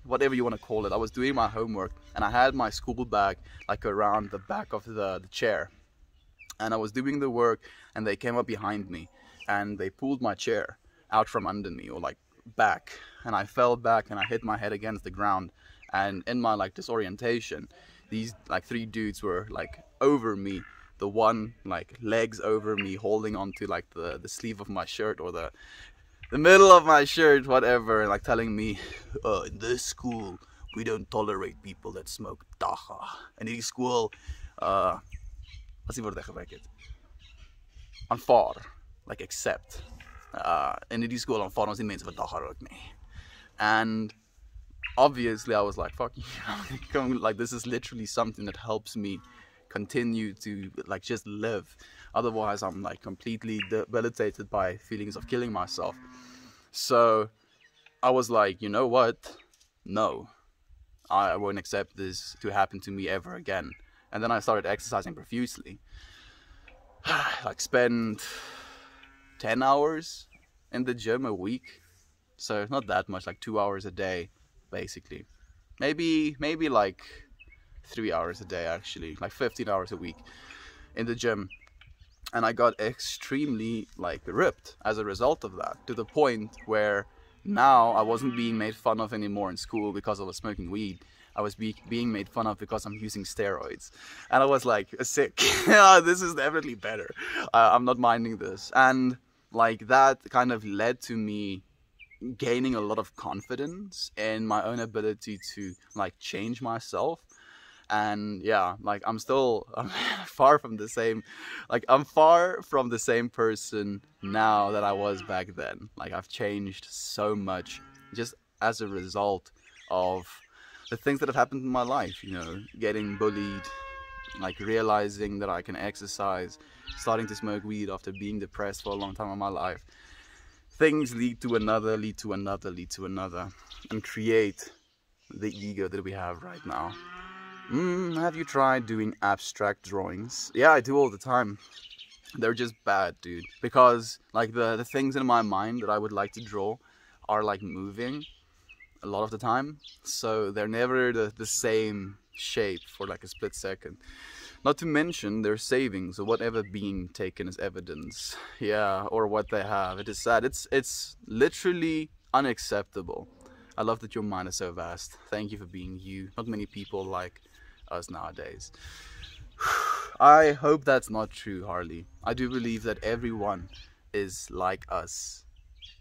whatever you want to call it. I was doing my homework, and I had my school bag like around the back of the chair, and I was doing the work, and they came up behind me, and they pulled my chair out from under me, or like back, and I fell back, and I hit my head against the ground. And in my like disorientation, these like 3 dudes were like over me, the one like legs over me, holding onto like the sleeve of my shirt, or the middle of my shirt, whatever, and like telling me, in this school we don't tolerate people that smoke dagga. In die school what's die woord ek gebruik het? Aanvaar, like accept. In die school aanvaar ons nie mense wat dagga rook nie. And obviously I was like, fuck you, like this is literally something that helps me continue to like just live. Otherwise I'm like completely debilitated by feelings of killing myself. So I was like, you know what, no, I won't accept this to happen to me ever again. And then I started exercising profusely. Like spend 10 hours in the gym a week, so not that much, like 2 hours a day basically. Maybe like 3 hours a day, actually, like 15 hours a week in the gym. And I got extremely like ripped as a result of that, to the point where now I wasn't being made fun of anymore in school because I was smoking weed. I was being made fun of because I'm using steroids. And I was like, sick. This is definitely better. I'm not minding this. And like that kind of led to me gaining a lot of confidence in my own ability to like change myself. And yeah, like I'm far from the same, like I'm far from the same person now that I was back then. Like I've changed so much just as a result of the things that have happened in my life, getting bullied, like realizing that I can exercise, starting to smoke weed after being depressed for a long time in my life. Things lead to another, lead to another, lead to another, and create the ego that we have right now. Have you tried doing abstract drawings? Yeah, I do all the time. They're just bad, dude. Because like the things in my mind that I would like to draw are like moving. a lot of the time, so they're never the same shape for like a split second. Not to mention their savings or whatever being taken as evidence, yeah, or what they have. It is sad. It's literally unacceptable. I love that your mind is so vast. Thank you for being you. Not many people like us nowadays. I hope that's not true, Harley. I do believe that everyone is like us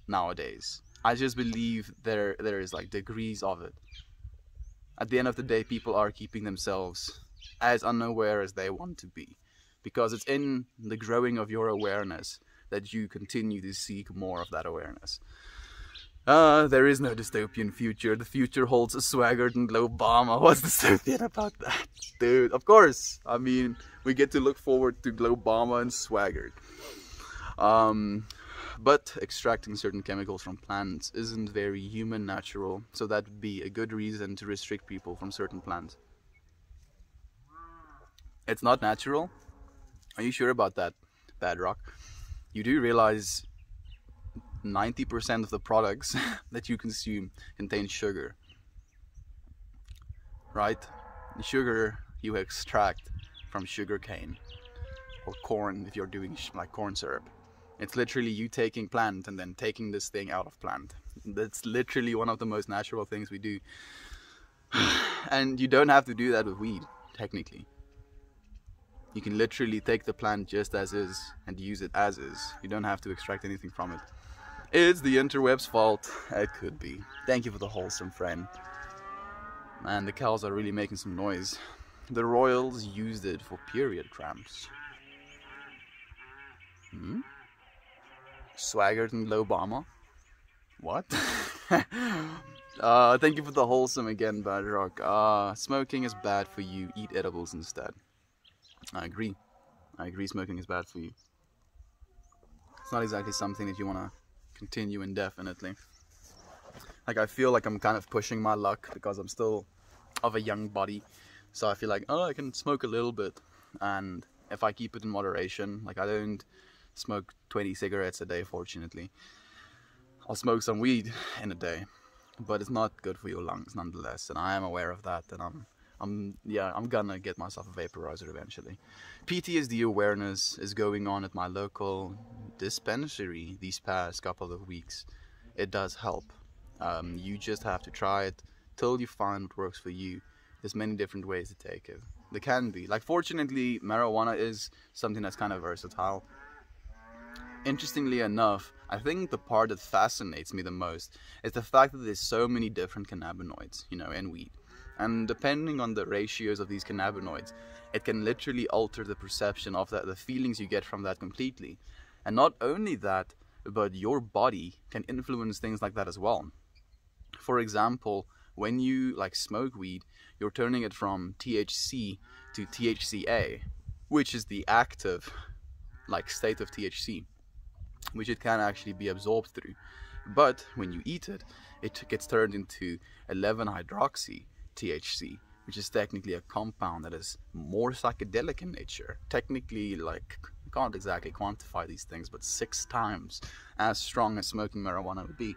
nowadays. I just believe there is like degrees of it. At the end of the day, people are keeping themselves as unaware as they want to be, because it's in the growing of your awareness that you continue to seek more of that awareness. There is no dystopian future. The future holds a Swaggart and Globama. What's dystopian about that, dude? Of course, I mean, we get to look forward to Globama and Swaggart. But extracting certain chemicals from plants isn't very human natural, so that would be a good reason to restrict people from certain plants. It's not natural? Are you sure about that, Badrock? You do realize 90% of the products that you consume contain sugar, right? The sugar you extract from sugar cane or corn if you're doing like corn syrup. It's literally you taking plant and then taking this thing out of plant. That's literally one of the most natural things we do. And you don't have to do that with weed, technically. You can literally take the plant just as is and use it as is. You don't have to extract anything from it. It's the interweb's fault. It could be. Thank you for the wholesome friend. Man, the cows are really making some noise. The royals used it for period cramps. Swaggart and Globama? What? Thank you for the wholesome again, Badrock. Smoking is bad for you. Eat edibles instead. I agree. I agree smoking is bad for you. It's not exactly something that you want to continue indefinitely. Like, I feel like I'm kind of pushing my luck because I'm still of a young body. So I feel like, oh, I can smoke a little bit. And if I keep it in moderation, like I don't smoke 20 cigarettes a day, fortunately. I'll smoke some weed in a day. But it's not good for your lungs nonetheless. And I am aware of that. And I'm gonna get myself a vaporizer eventually. PTSD awareness is going on at my local dispensary these past couple of weeks. It does help. You just have to try it till you find what works for you. There's many different ways to take it. There can be. Like, fortunately, marijuana is something that's kind of versatile. Interestingly enough, I think the part that fascinates me the most is the fact that there's so many different cannabinoids, you know, in weed. And depending on the ratios of these cannabinoids, it can literally alter the perception of that, the feelings you get from that completely. And not only that, but your body can influence things like that as well. For example, when you like smoke weed, you're turning it from THC to THCA, which is the active like state of THC, which it can actually be absorbed through. But when you eat it, it gets turned into 11-hydroxy THC, which is technically a compound that is more psychedelic in nature. Technically, like, I can't exactly quantify these things, but 6 times as strong as smoking marijuana would be.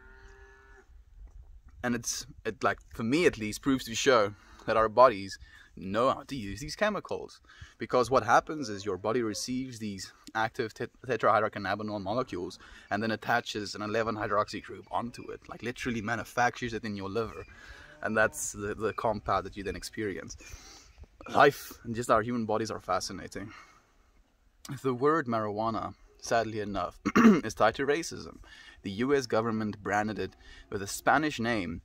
And it like, for me at least, proves to show that our bodies know how to use these chemicals. Because what happens is your body receives these active tetrahydrocannabinol molecules and then attaches an 11-hydroxy group onto it, like literally manufactures it in your liver. And that's the compound that you then experience. Life and just our human bodies are fascinating. The word marijuana, sadly enough, is tied to racism. The US government branded it with a Spanish name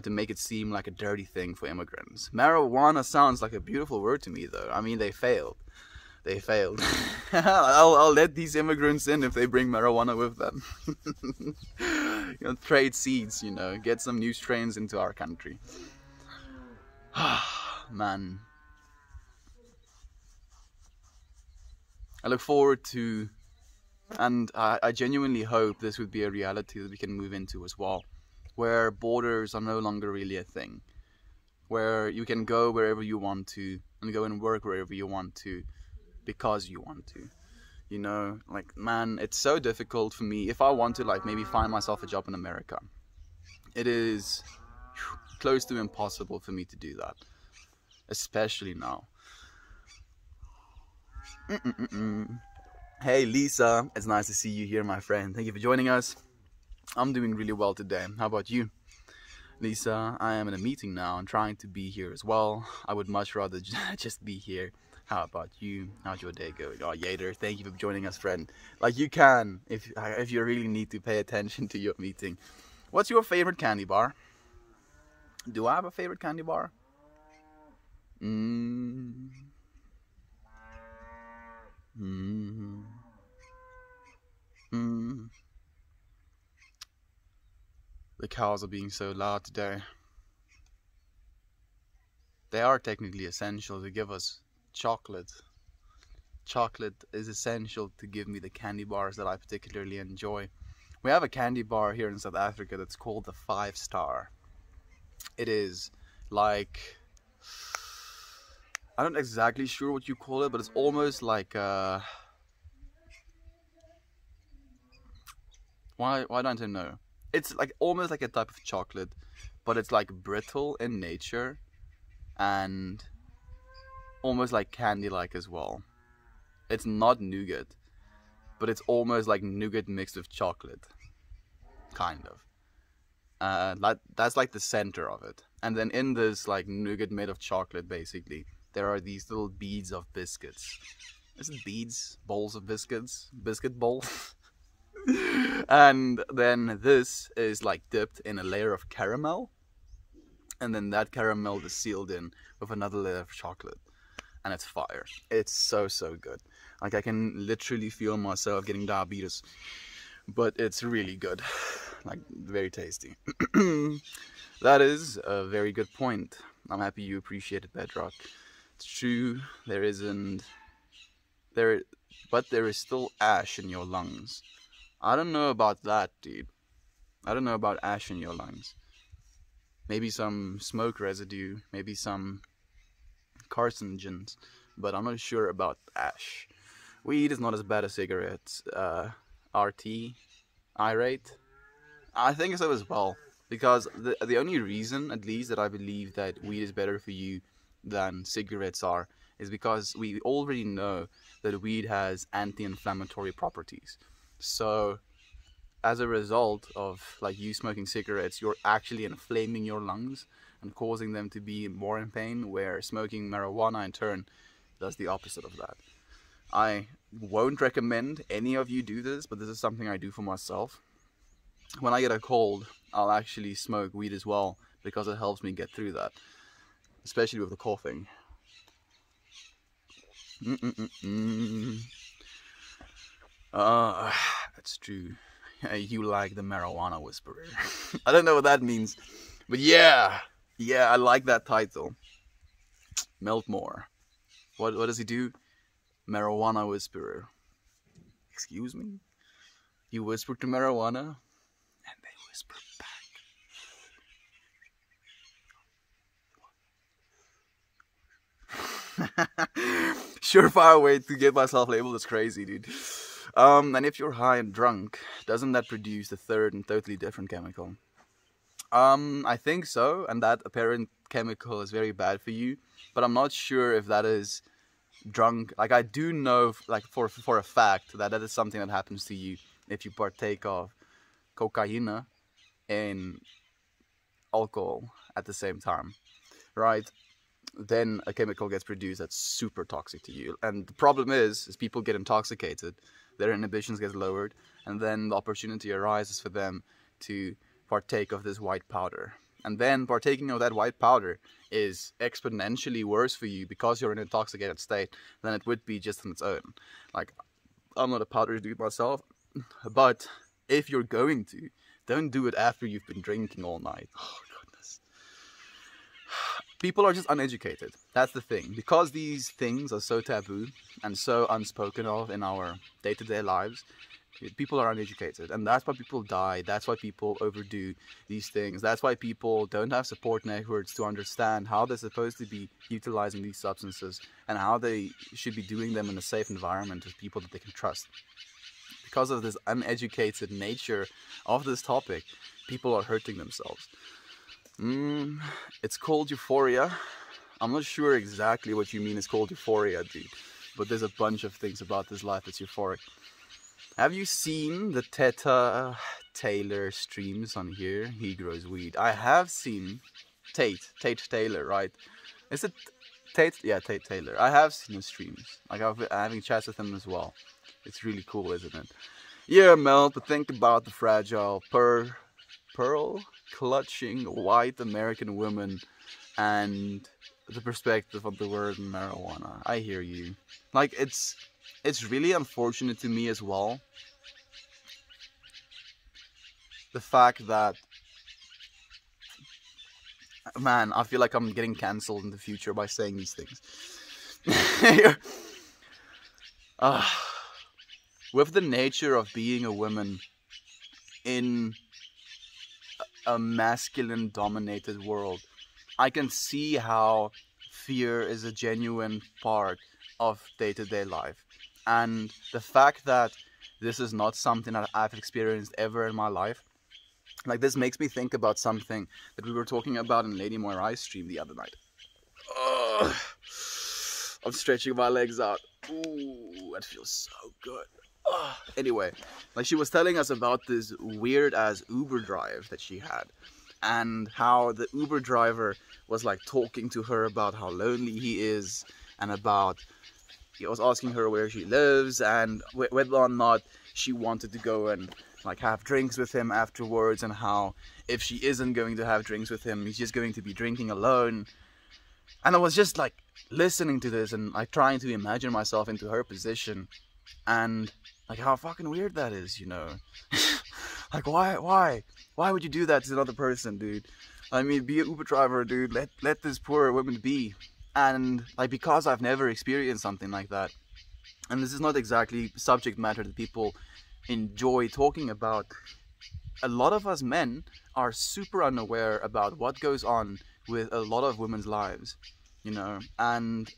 to make it seem like a dirty thing for immigrants. Marijuana sounds like a beautiful word to me, though. I mean, they failed. They failed. I'll let these immigrants in if they bring marijuana with them. You know, trade seeds, you know, get some new strains into our country. Man. I look forward to, and I genuinely hope this would be a reality that we can move into as well, where borders are no longer really a thing, where you can go wherever you want to and go and work wherever you want to because you want to. You know, like, man, it's so difficult for me if I want to, like, maybe find myself a job in America. It is close to impossible for me to do that, especially now. Hey Lisa, it's nice to see you here, my friend. Thank you for joining us. I'm doing really well today. How about you? Lisa, I am in a meeting now and trying to be here as well. I would much rather just be here. How about you? How's your day going? Oh, Yader, thank you for joining us, friend. Like, you can, if you really need to pay attention to your meeting. What's your favorite candy bar? Do I have a favorite candy bar? The cows are being so loud today. They are technically essential to give us chocolate. Chocolate is essential to give me the candy bars that I particularly enjoy. We have a candy bar here in South Africa that's called the 5 Star. It is like, I'm not exactly sure what you call it, but it's almost like why don't I know? It's like almost like a type of chocolate, but it's like brittle in nature and almost like candy-like as well. It's not nougat, but it's almost like nougat mixed with chocolate, kind of. That's like the center of it. And then in this like nougat made of chocolate, basically, there are these little beads of biscuits. Is it beads? Bowls of biscuits? Biscuit bowls? And then this is like dipped in a layer of caramel, and then that caramel is sealed in with another layer of chocolate, and it's fire. It's so good. Like, I can literally feel myself getting diabetes, but it's really good. Like, very tasty. That is a very good point. I'm happy you appreciate it, Bedrock. It's true, there is still ash in your lungs. I don't know about that, dude. I don't know about ash in your lungs. Maybe some smoke residue, maybe some carcinogens, but I'm not sure about ash. Weed is not as bad as cigarettes. RT, irate, I think so as well. Because the only reason, at least, that I believe that weed is better for you than cigarettes are, is because we already know that weed has anti-inflammatory properties. So, as a result of like you smoking cigarettes, you're actually inflaming your lungs and causing them to be more in pain, where smoking marijuana in turn does the opposite of that. I won't recommend any of you do this, but this is something I do for myself. When I get a cold, I'll actually smoke weed as well, because it helps me get through that, especially with the coughing. That's true. You like the marijuana whisperer. I don't know what that means, but yeah, I like that title. Meltmore. What does he do? Marijuana whisperer. Excuse me? You whisper to marijuana, and they whisper back. Surefire way to get myself labeled as crazy, dude. And if you're high and drunk, doesn't that produce the third and totally different chemical? I think so, and that apparent chemical is very bad for you, but I'm not sure if that is drunk. Like, I do know, like, for a fact that is something that happens to you if you partake of cocaine and alcohol at the same time, right? Then a chemical gets produced that's super toxic to you. And the problem is people get intoxicated, their inhibitions get lowered, and then the opportunity arises for them to partake of this white powder. And then partaking of that white powder is exponentially worse for you because you're in an intoxicated state than it would be just on its own. Like, I'm not a powder dude myself, but if you're going to, don't do it after you've been drinking all night. Oh, goodness. People are just uneducated. That's the thing. Because these things are so taboo and so unspoken of in our day-to-day lives, people are uneducated. And that's why people die. That's why people overdo these things. That's why people don't have support networks to understand how they're supposed to be utilizing these substances and how they should be doing them in a safe environment with people that they can trust. Because of this uneducated nature of this topic, people are hurting themselves. It's called Euphoria. I'm not sure exactly what you mean it's called Euphoria, dude. But there's a bunch of things about this life that's euphoric. Have you seen the Teta Taylor streams on here? He grows weed. I have seen Tate Taylor, right? Is it Tate? Yeah, Tate Taylor. I have seen his streams. Like I'm having chats with him as well. It's really cool, isn't it? Yeah, Mel, but think about the fragile pearl clutching white American woman and the perspective of the word marijuana. I hear you. Like it's really unfortunate to me as well. The fact that, man, I feel like I'm getting cancelled in the future by saying these things. With the nature of being a woman in a masculine dominated world, I can see how fear is a genuine part of day-to-day life. And the fact that this is not something that I've experienced ever in my life, like this makes me think about something that we were talking about in Lady Moirai's stream the other night. Oh, I'm stretching my legs out. Ooh, that feels so good. Oh. Anyway, like she was telling us about this weird ass Uber drive that she had, and how the Uber driver was like talking to her about how lonely he is, and about, he was asking her where she lives and whether or not she wanted to go and like have drinks with him afterwards, and how if she isn't going to have drinks with him, he's just going to be drinking alone. And I was just like listening to this and like trying to imagine myself into her position, and like how fucking weird that is, you know. Like why would you do that to another person, dude? I mean, be an Uber driver, dude. Let this poor woman be. And like, because I've never experienced something like that, and this is not exactly subject matter that people enjoy talking about, a lot of us men are super unaware about what goes on with a lot of women's lives, you know. And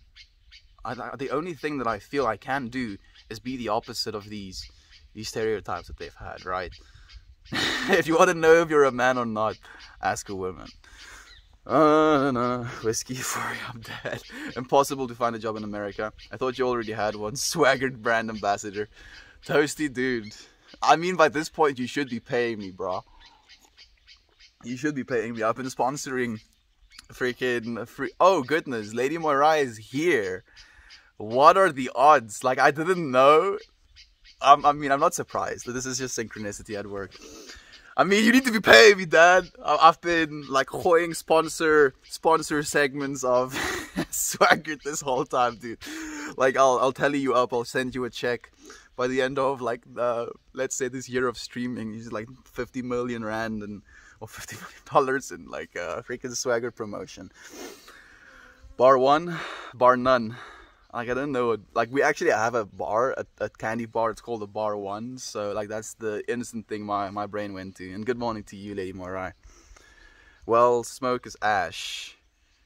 the only thing that I feel I can do is be the opposite of these stereotypes that they've had, right? If you want to know if you're a man or not, ask a woman. No. Whiskey for you, I'm dead. Impossible to find a job in America. I thought you already had one. Swaggered brand ambassador. Toasty dude. I mean, by this point you should be paying me, bro. You should be paying me. I've been sponsoring freaking free. Oh goodness, Lady Moirai is here. What are the odds? Like, I didn't know. I mean, I'm not surprised. This is just synchronicity at work. I mean, you need to be paying me, Dad. I've been like hoying sponsor segments of Swaggered this whole time, dude. Like, I'll tally you up. I'll send you a check by the end of like let's say this year of streaming. It's like 50 million rand and or $50 million in like freaking Swaggered promotion. Bar one, bar none. Like, I don't know, like we actually have a bar, a candy bar. It's called a bar one. So like that's the instant thing my brain went to. And good morning to you, Lady Moirai. Well, smoke is ash,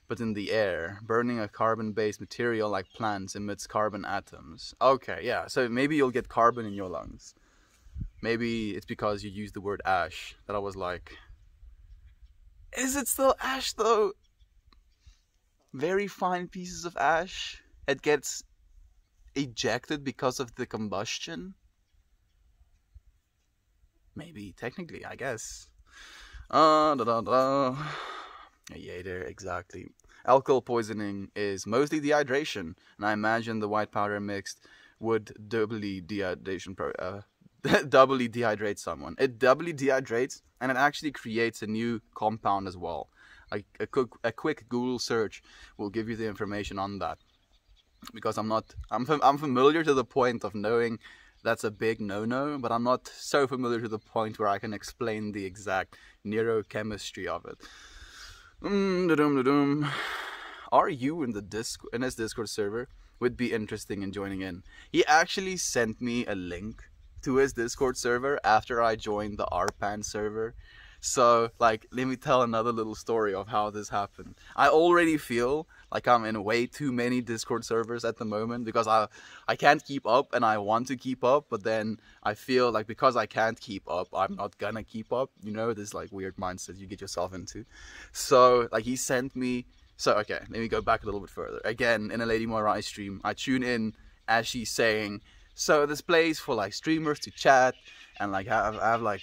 but in the air. Burning a carbon-based material like plants emits carbon atoms. Okay, yeah, so maybe you'll get carbon in your lungs. Maybe it's because you used the word ash that I was like, is it still ash though? Very fine pieces of ash. It gets ejected because of the combustion. Maybe, technically, I guess. Yeah, there, exactly. Alcohol poisoning is mostly dehydration, and I imagine the white powder mixed would doubly doubly dehydrate someone. It doubly dehydrates, and it actually creates a new compound as well. Like a quick Google search will give you the information on that. Because I'm familiar to the point of knowing that's a big no-no, but I'm not so familiar to the point where I can explain the exact neurochemistry of it. Are you in his Discord server? Would be interesting in joining in. He actually sent me a link to his Discord server after I joined the RPAN server. So, like, let me tell another little story of how this happened. I already feel like I'm in way too many Discord servers at the moment because I can't keep up and I want to keep up, but then I feel like because I can't keep up, I'm not gonna keep up. You know, this like weird mindset you get yourself into. So, like, he sent me. So, okay, let me go back a little bit further. Again, in a Lady Moirai stream, I tune in as she's saying, so this place for like streamers to chat and like have like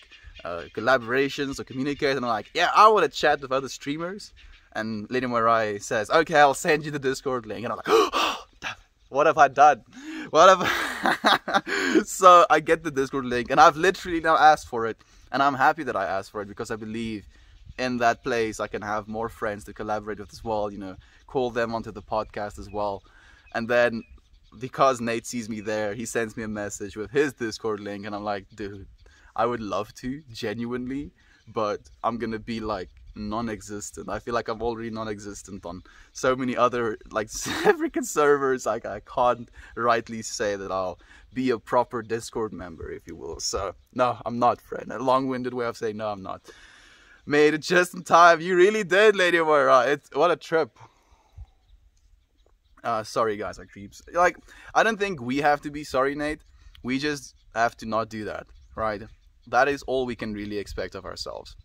collaborations or communicate, and I'm like, yeah, I want to chat with other streamers. And Lady Moirai says, okay, I'll send you the Discord link. And I'm like, oh, damn it. What have I done? What have So I get the Discord link, and I've literally now asked for it. And I'm happy that I asked for it because I believe in that place I can have more friends to collaborate with as well, you know, call them onto the podcast as well. And then because Nate sees me there, he sends me a message with his Discord link, and I'm like, dude, I would love to, genuinely, but I'm gonna be like non-existent. I feel like I'm already non-existent on so many other like freaking servers. Like, I can't rightly say that I'll be a proper Discord member, if you will. So no, I'm not, friend. A long-winded way of saying no, I'm not. Made it just in time. You really did, Lady Moira. What a trip. Sorry guys, I creeps. Like, I don't think we have to be sorry, Nate. We just have to not do that, right? That is all we can really expect of ourselves.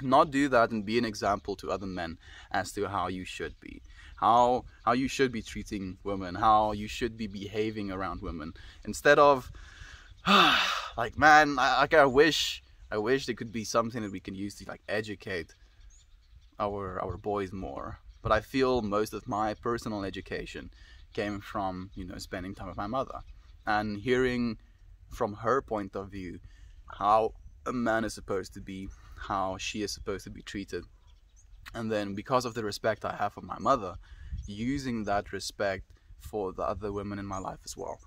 Not do that and be an example to other men as to how you should be. How you should be treating women, how you should be behaving around women. Instead of like, man, I wish there could be something that we can use to like educate our boys more. But I feel most of my personal education came from, you know, spending time with my mother and hearing from her point of view how a man is supposed to be, how she is supposed to be treated. And then because of the respect I have for my mother, using that respect for the other women in my life as well.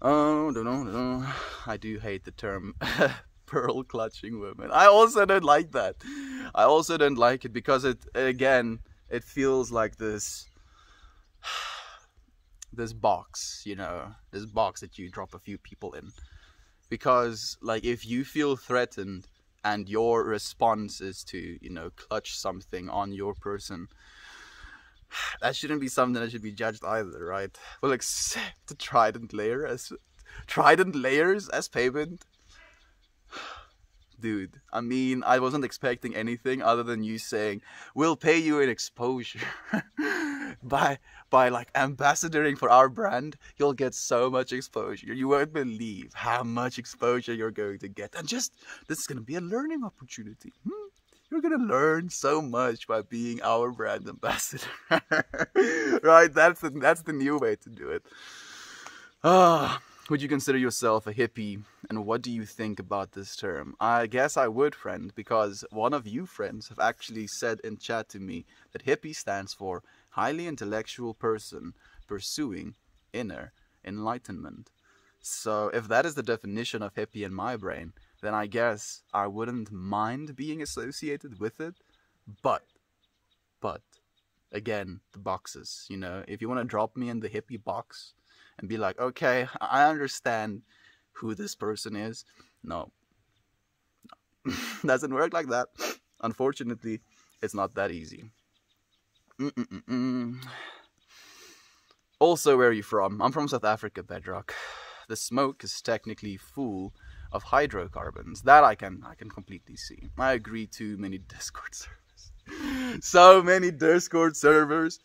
Oh, I do hate the term pearl clutching women. I also don't like that. I also don't like it because it feels like this box, you know, this box that you drop a few people in. Because, like, if you feel threatened and your response is to, you know, clutch something on your person, that shouldn't be something that should be judged either, right? We'll accept the trident layers as payment. Dude, I mean, I wasn't expecting anything other than you saying, we'll pay you in exposure. by like ambassadoring for our brand, you'll get so much exposure. You won't believe how much exposure you're going to get. And just, this is going to be a learning opportunity. You're going to learn so much by being our brand ambassador. Right? That's the new way to do it. Would you consider yourself a hippie? And what do you think about this term? I guess I would, friend, because one of you friends have actually said in chat to me that hippie stands for highly intellectual person pursuing inner enlightenment. So if that is the definition of hippie in my brain, then I guess I wouldn't mind being associated with it. But, again, the boxes, you know, if you want to drop me in the hippie box and be like, okay, I understand who this person is. No. Doesn't work like that. Unfortunately, it's not that easy. Also, where are you from? I'm from South Africa, Bedrock. The smoke is technically full of hydrocarbons. That I can completely see. I agree, too many Discord servers. So many Discord servers.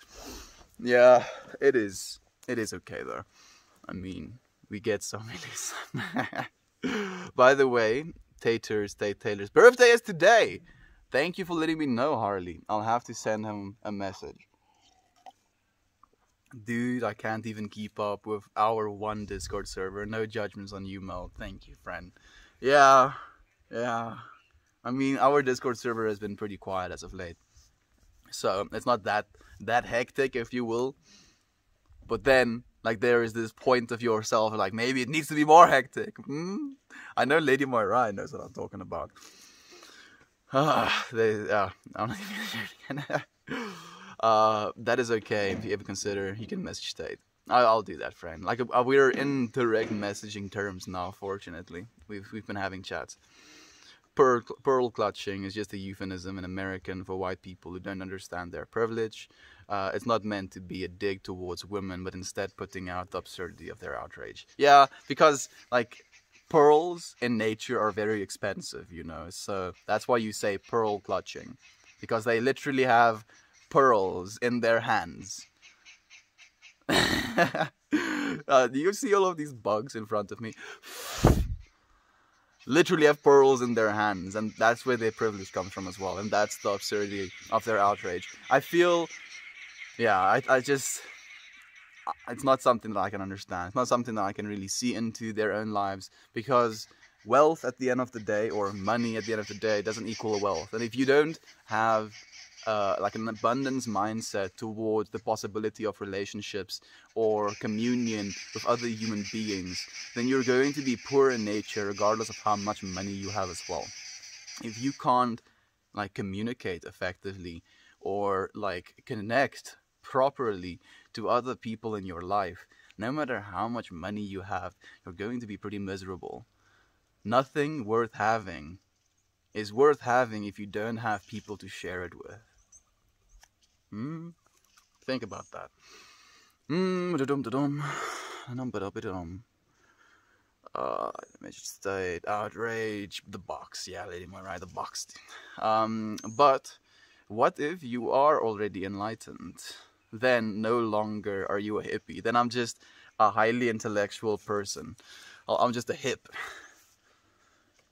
Yeah, it is okay though. I mean, we get so many. By the way, Tate Taylor's birthday is today. Thank you for letting me know, Harley. I'll have to send him a message. Dude, I can't even keep up with our one Discord server. No judgments on you, Mel. Thank you, friend. Yeah. I mean, our Discord server has been pretty quiet as of late. So, it's not that hectic, if you will. But then, like, there is this point of yourself, like, maybe it needs to be more hectic. I know Lady Moirai knows what I'm talking about. I'm not even that is okay. If you ever consider, you can message Tate. I'll do that, friend. Like, we're in direct messaging terms now, fortunately. We've been having chats. pearl clutching is just a euphemism in American for white people who don't understand their privilege. It's not meant to be a dig towards women, but instead putting out the absurdity of their outrage. Yeah, because like pearls in nature are very expensive, you know, so that's why you say pearl clutching, because they literally have pearls in their hands. Do you see all of these bugs in front of me? Literally have pearls in their hands, and that's where their privilege comes from as well, and that's the absurdity of their outrage. I feel, yeah, I just, it's not something that I can understand. It's not something that I can really see into their own lives, because wealth at the end of the day, or money at the end of the day, doesn't equal wealth. And if you don't have like an abundance mindset towards the possibility of relationships or communion with other human beings, then you're going to be poor in nature regardless of how much money you have as well. If you can't like communicate effectively or like connect properly to other people in your life, no matter how much money you have, you're going to be pretty miserable. Nothing worth having is worth having if you don't have people to share it with. Think about that. Image state, outrage, the box. Yeah, Lady Moirai, the box. But what if you are already enlightened? Then no longer are you a hippie. Then I'm just a highly intellectual person. I'm just a hip.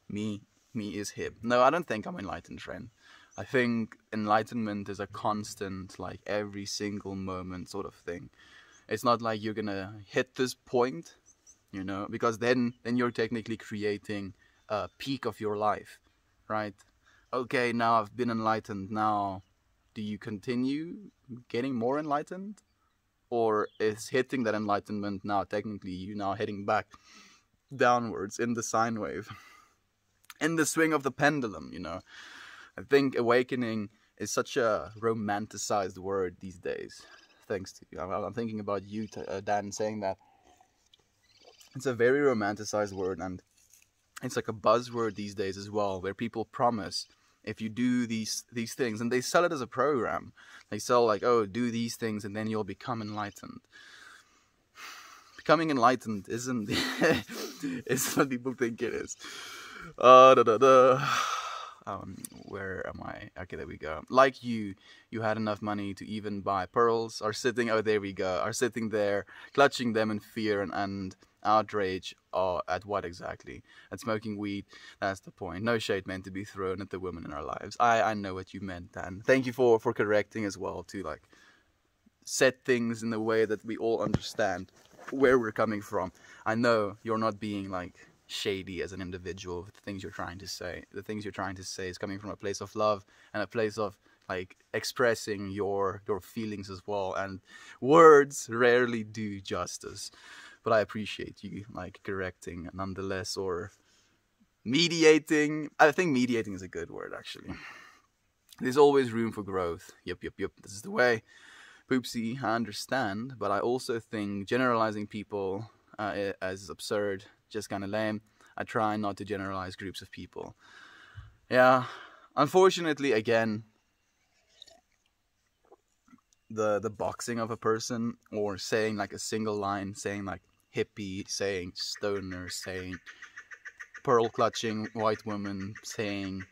Me is hip. No, I don't think I'm enlightened, friend. I think enlightenment is a constant, like every single moment sort of thing. It's not like you're gonna hit this point, you know, because then you're technically creating a peak of your life, right? Okay, now I've been enlightened. Now, do you continue getting more enlightened? Or is hitting that enlightenment now technically you now heading back downwards in the sine wave? In the swing of the pendulum, you know. I think awakening is such a romanticized word these days. Thanks to you. I'm thinking about you, Dan, saying that. It's a very romanticized word, and it's like a buzzword these days as well, where people promise if you do these things, and they sell it as a program. They sell like, oh, do these things and then you'll become enlightened. Becoming enlightened isn't what people think it is. Where am I? Okay, there we go. Like you had enough money to even buy pearls, are sitting there, clutching them in fear and outrage. At what exactly? At smoking weed. That's the point. No shade meant to be thrown at the women in our lives. I know what you meant, and thank you for correcting as well, to like set things in a way that we all understand where we're coming from. I know you're not being like shady as an individual with the things you're trying to say. The things you're trying to say is coming from a place of love and a place of like expressing your feelings as well, and words rarely do justice, but I appreciate you like correcting nonetheless, or mediating. I think mediating is a good word, actually. There's always room for growth. Yep, this is the way. Poopsie, I understand, but I also think generalizing people as absurd, just kind of lame. I try not to generalize groups of people. Yeah, unfortunately, again, the boxing of a person, or saying like a single line, saying like hippie, saying stoner, saying pearl clutching white woman, saying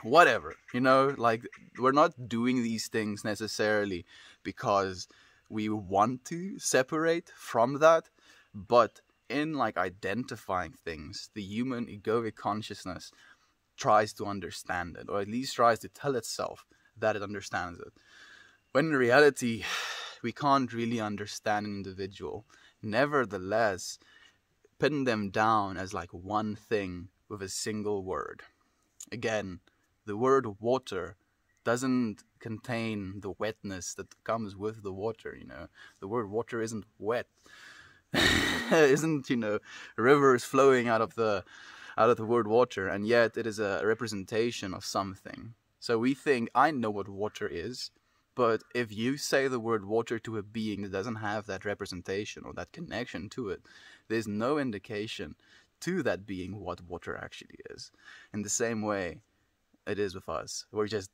whatever, you know, like we're not doing these things necessarily because we want to separate from that, but in like identifying things, the human egoic consciousness tries to understand it, or at least tries to tell itself that it understands it, when in reality we can't really understand an individual. Nevertheless, pin them down as like one thing with a single word. Again, the word water doesn't contain the wetness that comes with the water, you know. The word water isn't wet. Isn't, you know, rivers flowing out of the word water, and yet it is a representation of something. So we think, I know what water is, but if you say the word water to a being that doesn't have that representation or that connection to it, there's no indication to that being what water actually is. In the same way, it is with us. We're just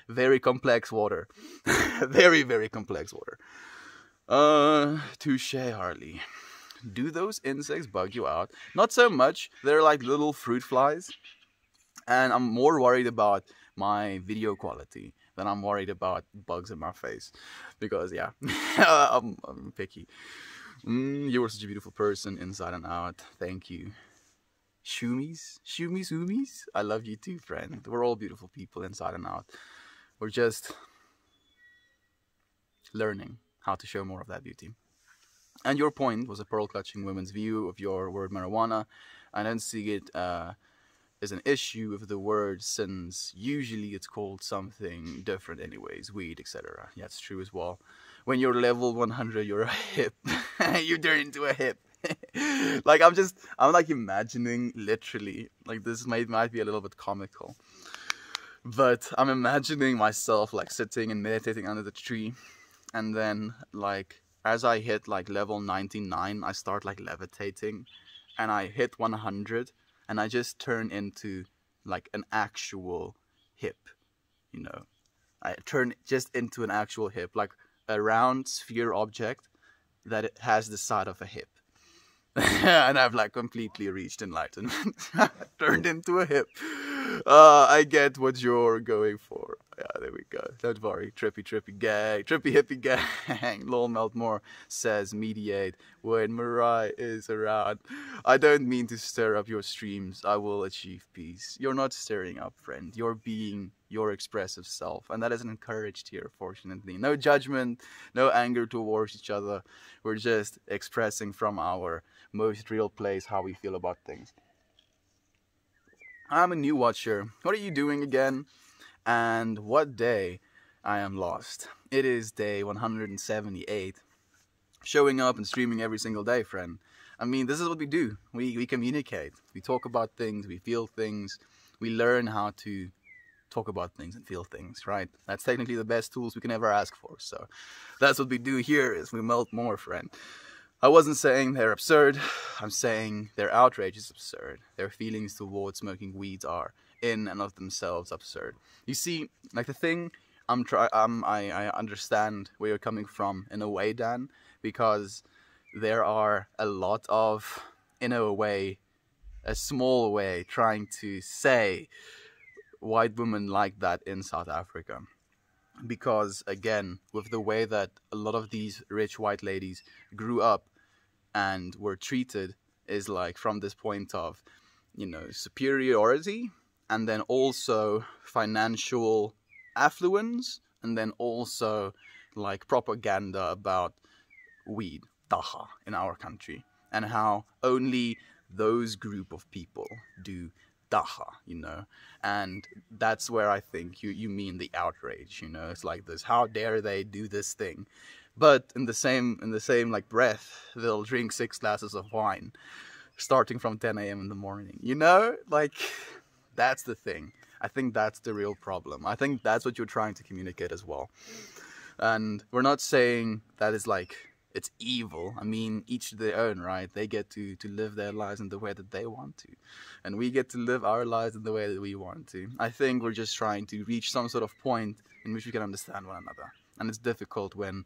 very complex water. Very, very complex water. Touche, Harley. Do those insects bug you out? Not so much. They're like little fruit flies. And I'm more worried about my video quality than I'm worried about bugs in my face. Because, yeah, I'm picky. You are such a beautiful person, inside and out. Thank you. Shumis. I love you too, friend. We're all beautiful people, inside and out. We're just learning how to show more of that beauty. And your point was a pearl-clutching woman's view of your word marijuana. I don't see it as an issue with the word, since usually it's called something different anyways, weed, etc. Yeah, it's true as well. When you're level 100, you're a hip. You turn into a hip. Like, I'm like imagining, literally, like this might be a little bit comical, but I'm imagining myself like sitting and meditating under the tree, and then like as I hit like level 99, I start like levitating, and I hit 100, and I just turn into like an actual hip, you know. I turn just into an actual hip, like a round sphere object that it has the side of a hip. And I've like completely reached enlightenment. Turned into a hip. I get what you're going for. Yeah, there we go. Don't worry. Trippy gang. Trippy hippie gang. Lol Meltmore says mediate when Mirai is around. I don't mean to stir up your streams. I will achieve peace. You're not stirring up, friend. You're being your expressive self. And that isn't encouraged here, fortunately. No judgment, no anger towards each other. We're just expressing from our most real place how we feel about things. I'm a new watcher. What are you doing again? And what day I am lost? It is day 178. Showing up and streaming every single day, friend. I mean, this is what we do. We communicate. We talk about things. We feel things. We learn how to talk about things and feel things, right? That's technically the best tools we can ever ask for. So that's what we do here, is we melt more, friend. I wasn't saying they're absurd. I'm saying their outrage is absurd. Their feelings towards smoking weeds are, in and of themselves, absurd. You see, like the thing, I understand where you're coming from in a way, Dan, because there are a lot of, in a way, a small way, trying to say white women like that in South Africa. Because, again, with the way that a lot of these rich white ladies grew up and were treated, is like from this point of, you know, superiority, and then also financial affluence, and then also like propaganda about weed, taha, in our country, and how only those group of people do taha, you know. And that's where I think you mean the outrage, you know. It's like this, how dare they do this thing? But in the same like breath, they'll drink 6 glasses of wine starting from 10 a.m. in the morning, you know. Like, that's the thing. I think that's the real problem. I think that's what you're trying to communicate as well. And we're not saying that is like it's evil. I mean, each to their own, right? They get to live their lives in the way that they want to, and we get to live our lives in the way that we want to. I think we're just trying to reach some sort of point in which we can understand one another. And it's difficult when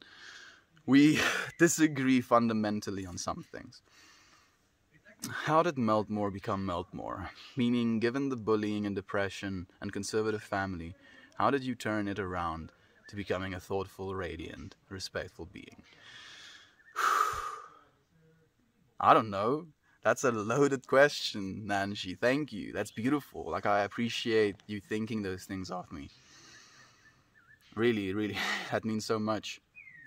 we disagree fundamentally on some things. How did Meltmore become Meltmore? Meaning, given the bullying and depression and conservative family, how did you turn it around to becoming a thoughtful, radiant, respectful being? I don't know. That's a loaded question, Nancy. Thank you. That's beautiful. Like, I appreciate you thinking those things of me. Really, really, that means so much.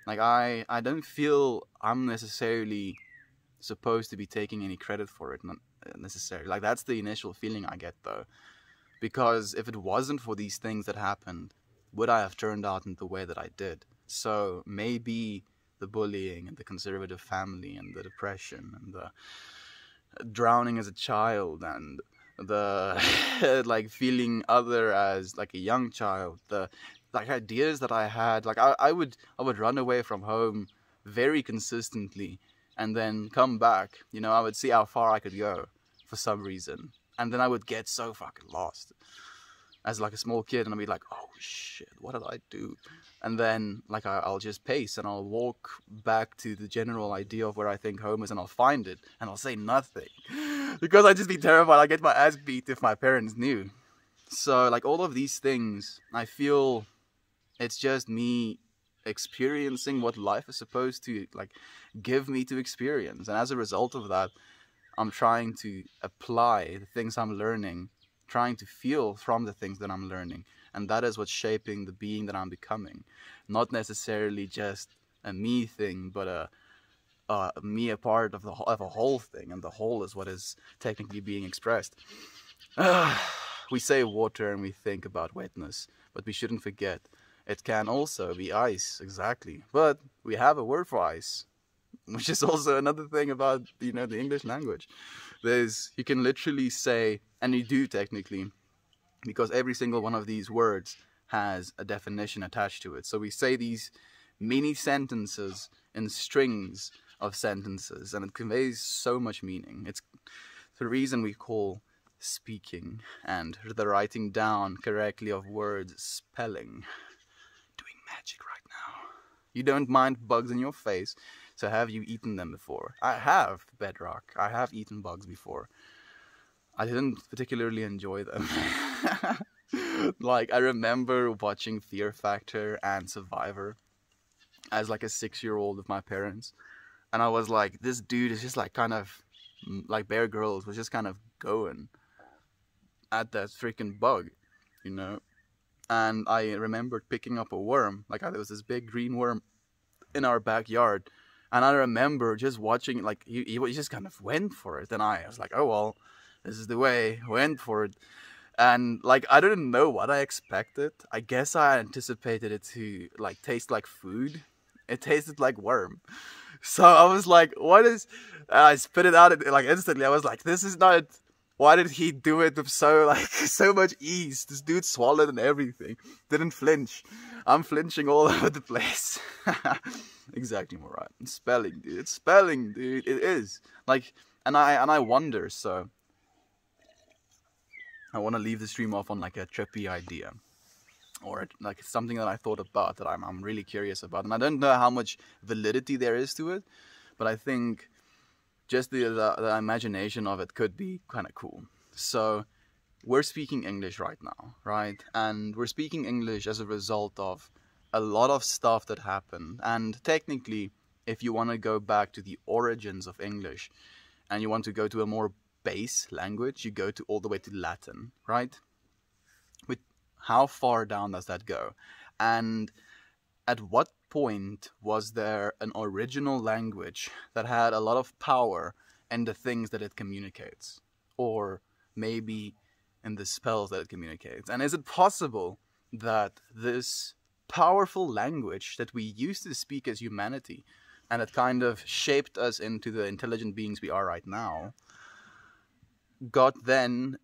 Like, I don't feel I'm necessarily supposed to be taking any credit for it, not necessarily. Like, that's the initial feeling I get, though. Because if it wasn't for these things that happened, would I have turned out in the way that I did? So maybe the bullying and the conservative family and the depression and the drowning as a child and the like feeling other as like a young child, the like ideas that I had, like I would run away from home very consistently and then come back. You know, I would see how far I could go. for some reason. And then I would get so fucking lost as like a small kid, and I'd be like, oh shit, what did I do? And then like I'll just pace and I'll walk back to the general idea of where I think home is, and I'll find it and I'll say nothing because I'd just be terrified. I'd get my ass beat if my parents knew. So like all of these things, I feel it's just me experiencing what life is supposed to like give me to experience, and as a result of that, I'm trying to apply the things I'm learning, trying to feel from the things that I'm learning, and that is what's shaping the being that I'm becoming. Not necessarily just a me thing, but a me, a part of a whole thing, and the whole is what is technically being expressed. We say water and we think about wetness, but we shouldn't forget it can also be ice, exactly. But we have a word for ice, which is also another thing about, you know, the English language. You can literally say, and you do technically, because every single one of these words has a definition attached to it. So we say these mini sentences in strings of sentences, and it conveys so much meaning. It's the reason we call speaking and the writing down correctly of words spelling. Doing magic right now. You don't mind bugs in your face, so have you eaten them before? I have, Bedrock. I have eaten bugs before. I didn't particularly enjoy them. Like, I remember watching Fear Factor and Survivor as like a 6-year-old with my parents. And I was like, this dude is just like kind of, like Bear Grylls was just kind of going at that freaking bug, you know? And I remembered picking up a worm. Like, there was this big green worm in our backyard. And I remember just watching, like, he just kind of went for it. And I was like, oh, well, this is the way, went for it. And, like, I didn't know what I expected. I guess I anticipated it to, like, taste like food. It tasted like worm. So I was like, what is... I spit it out, like, instantly. I was like, this is not... Why did he do it with so, like, so much ease? This dude swallowed and everything. Didn't flinch. I'm flinching all over the place. Exactly, Murat. Spelling, dude. It's spelling, dude. It is. Like, and I wonder, so... I want to leave the stream off on, like, a trippy idea. Or, like, something that I thought about that I'm really curious about. And I don't know how much validity there is to it. But I think just the imagination of it could be kind of cool. So, we're speaking English right now, right? And we're speaking English as a result of a lot of stuff that happened. And technically, if you want to go back to the origins of English, and you want to go to a more base language, you go to all the way to Latin, right? With how far down does that go? And at what point was there an original language that had a lot of power in the things that it communicates? Or maybe in the spells that it communicates? And is it possible that this powerful language that we used to speak as humanity, and it kind of shaped us into the intelligent beings we are right now, got then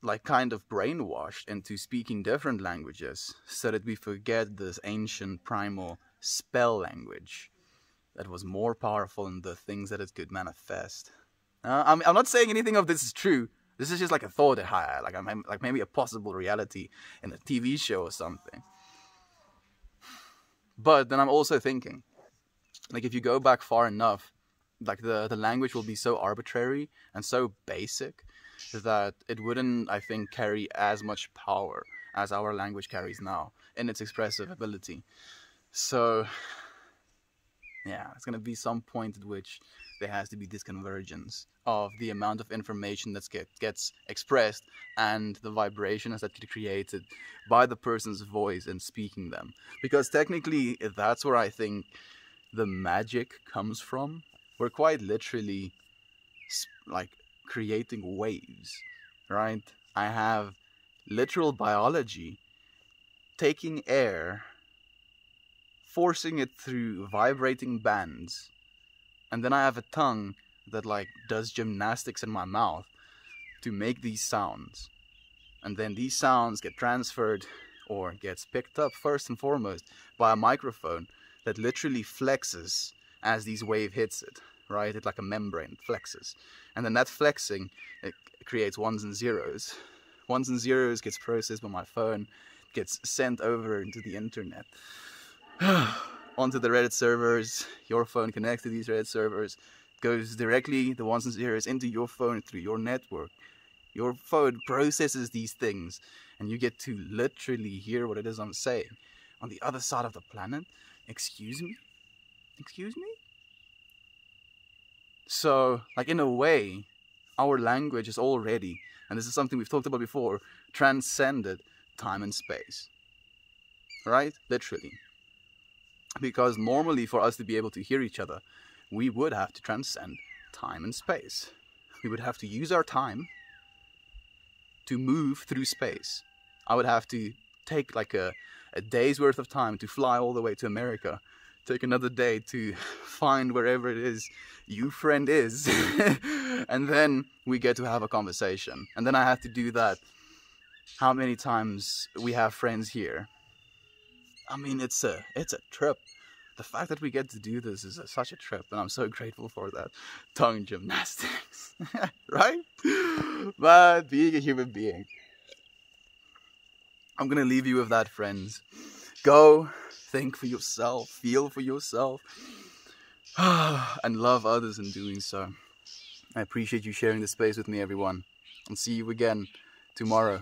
like kind of brainwashed into speaking different languages so that we forget this ancient primal spell language that was more powerful in the things that it could manifest? I'm not saying anything of this is true. This is just like a thought that I had, like maybe a possible reality in a TV show or something. But then I'm also thinking, like, if you go back far enough, like the language will be so arbitrary and so basic that it wouldn't, I think, carry as much power as our language carries now in its expressive ability. So, yeah, it's going to be some point at which there has to be this convergence of the amount of information that gets expressed and the vibrations that get created by the person's voice and speaking them. Because technically, that's where I think the magic comes from. We're quite literally, like, creating waves, right? I have literal biology taking air, forcing it through vibrating bands, and then I have a tongue that, like, does gymnastics in my mouth to make these sounds, and then these sounds get transferred or gets picked up first and foremost by a microphone that literally flexes as these wave hits it, right? It's like a membrane, it flexes. And then that flexing, it creates ones and zeros. Ones and zeros gets processed by my phone, gets sent over into the internet, onto the Reddit servers. Your phone connects to these Reddit servers, goes directly, the ones and zeros, into your phone through your network. Your phone processes these things, and you get to literally hear what it is I'm saying. On the other side of the planet, excuse me? Excuse me? So, like, in a way, our language is already, and this is something we've talked about before, transcended time and space. Right? Literally. Because normally for us to be able to hear each other, we would have to transcend time and space. We would have to use our time to move through space. I would have to take like a day's worth of time to fly all the way to America, take another day to find wherever it is you friend is, and then we get to have a conversation. And then I have to do that how many times we have friends here. I mean, it's a trip. The fact that we get to do this is such a trip, and I'm so grateful for that. Tongue gymnastics, right? But being a human being, I'm gonna leave you with that, friends. Go, think for yourself, feel for yourself, and love others in doing so. I appreciate you sharing this space with me, everyone. I'll see you again tomorrow.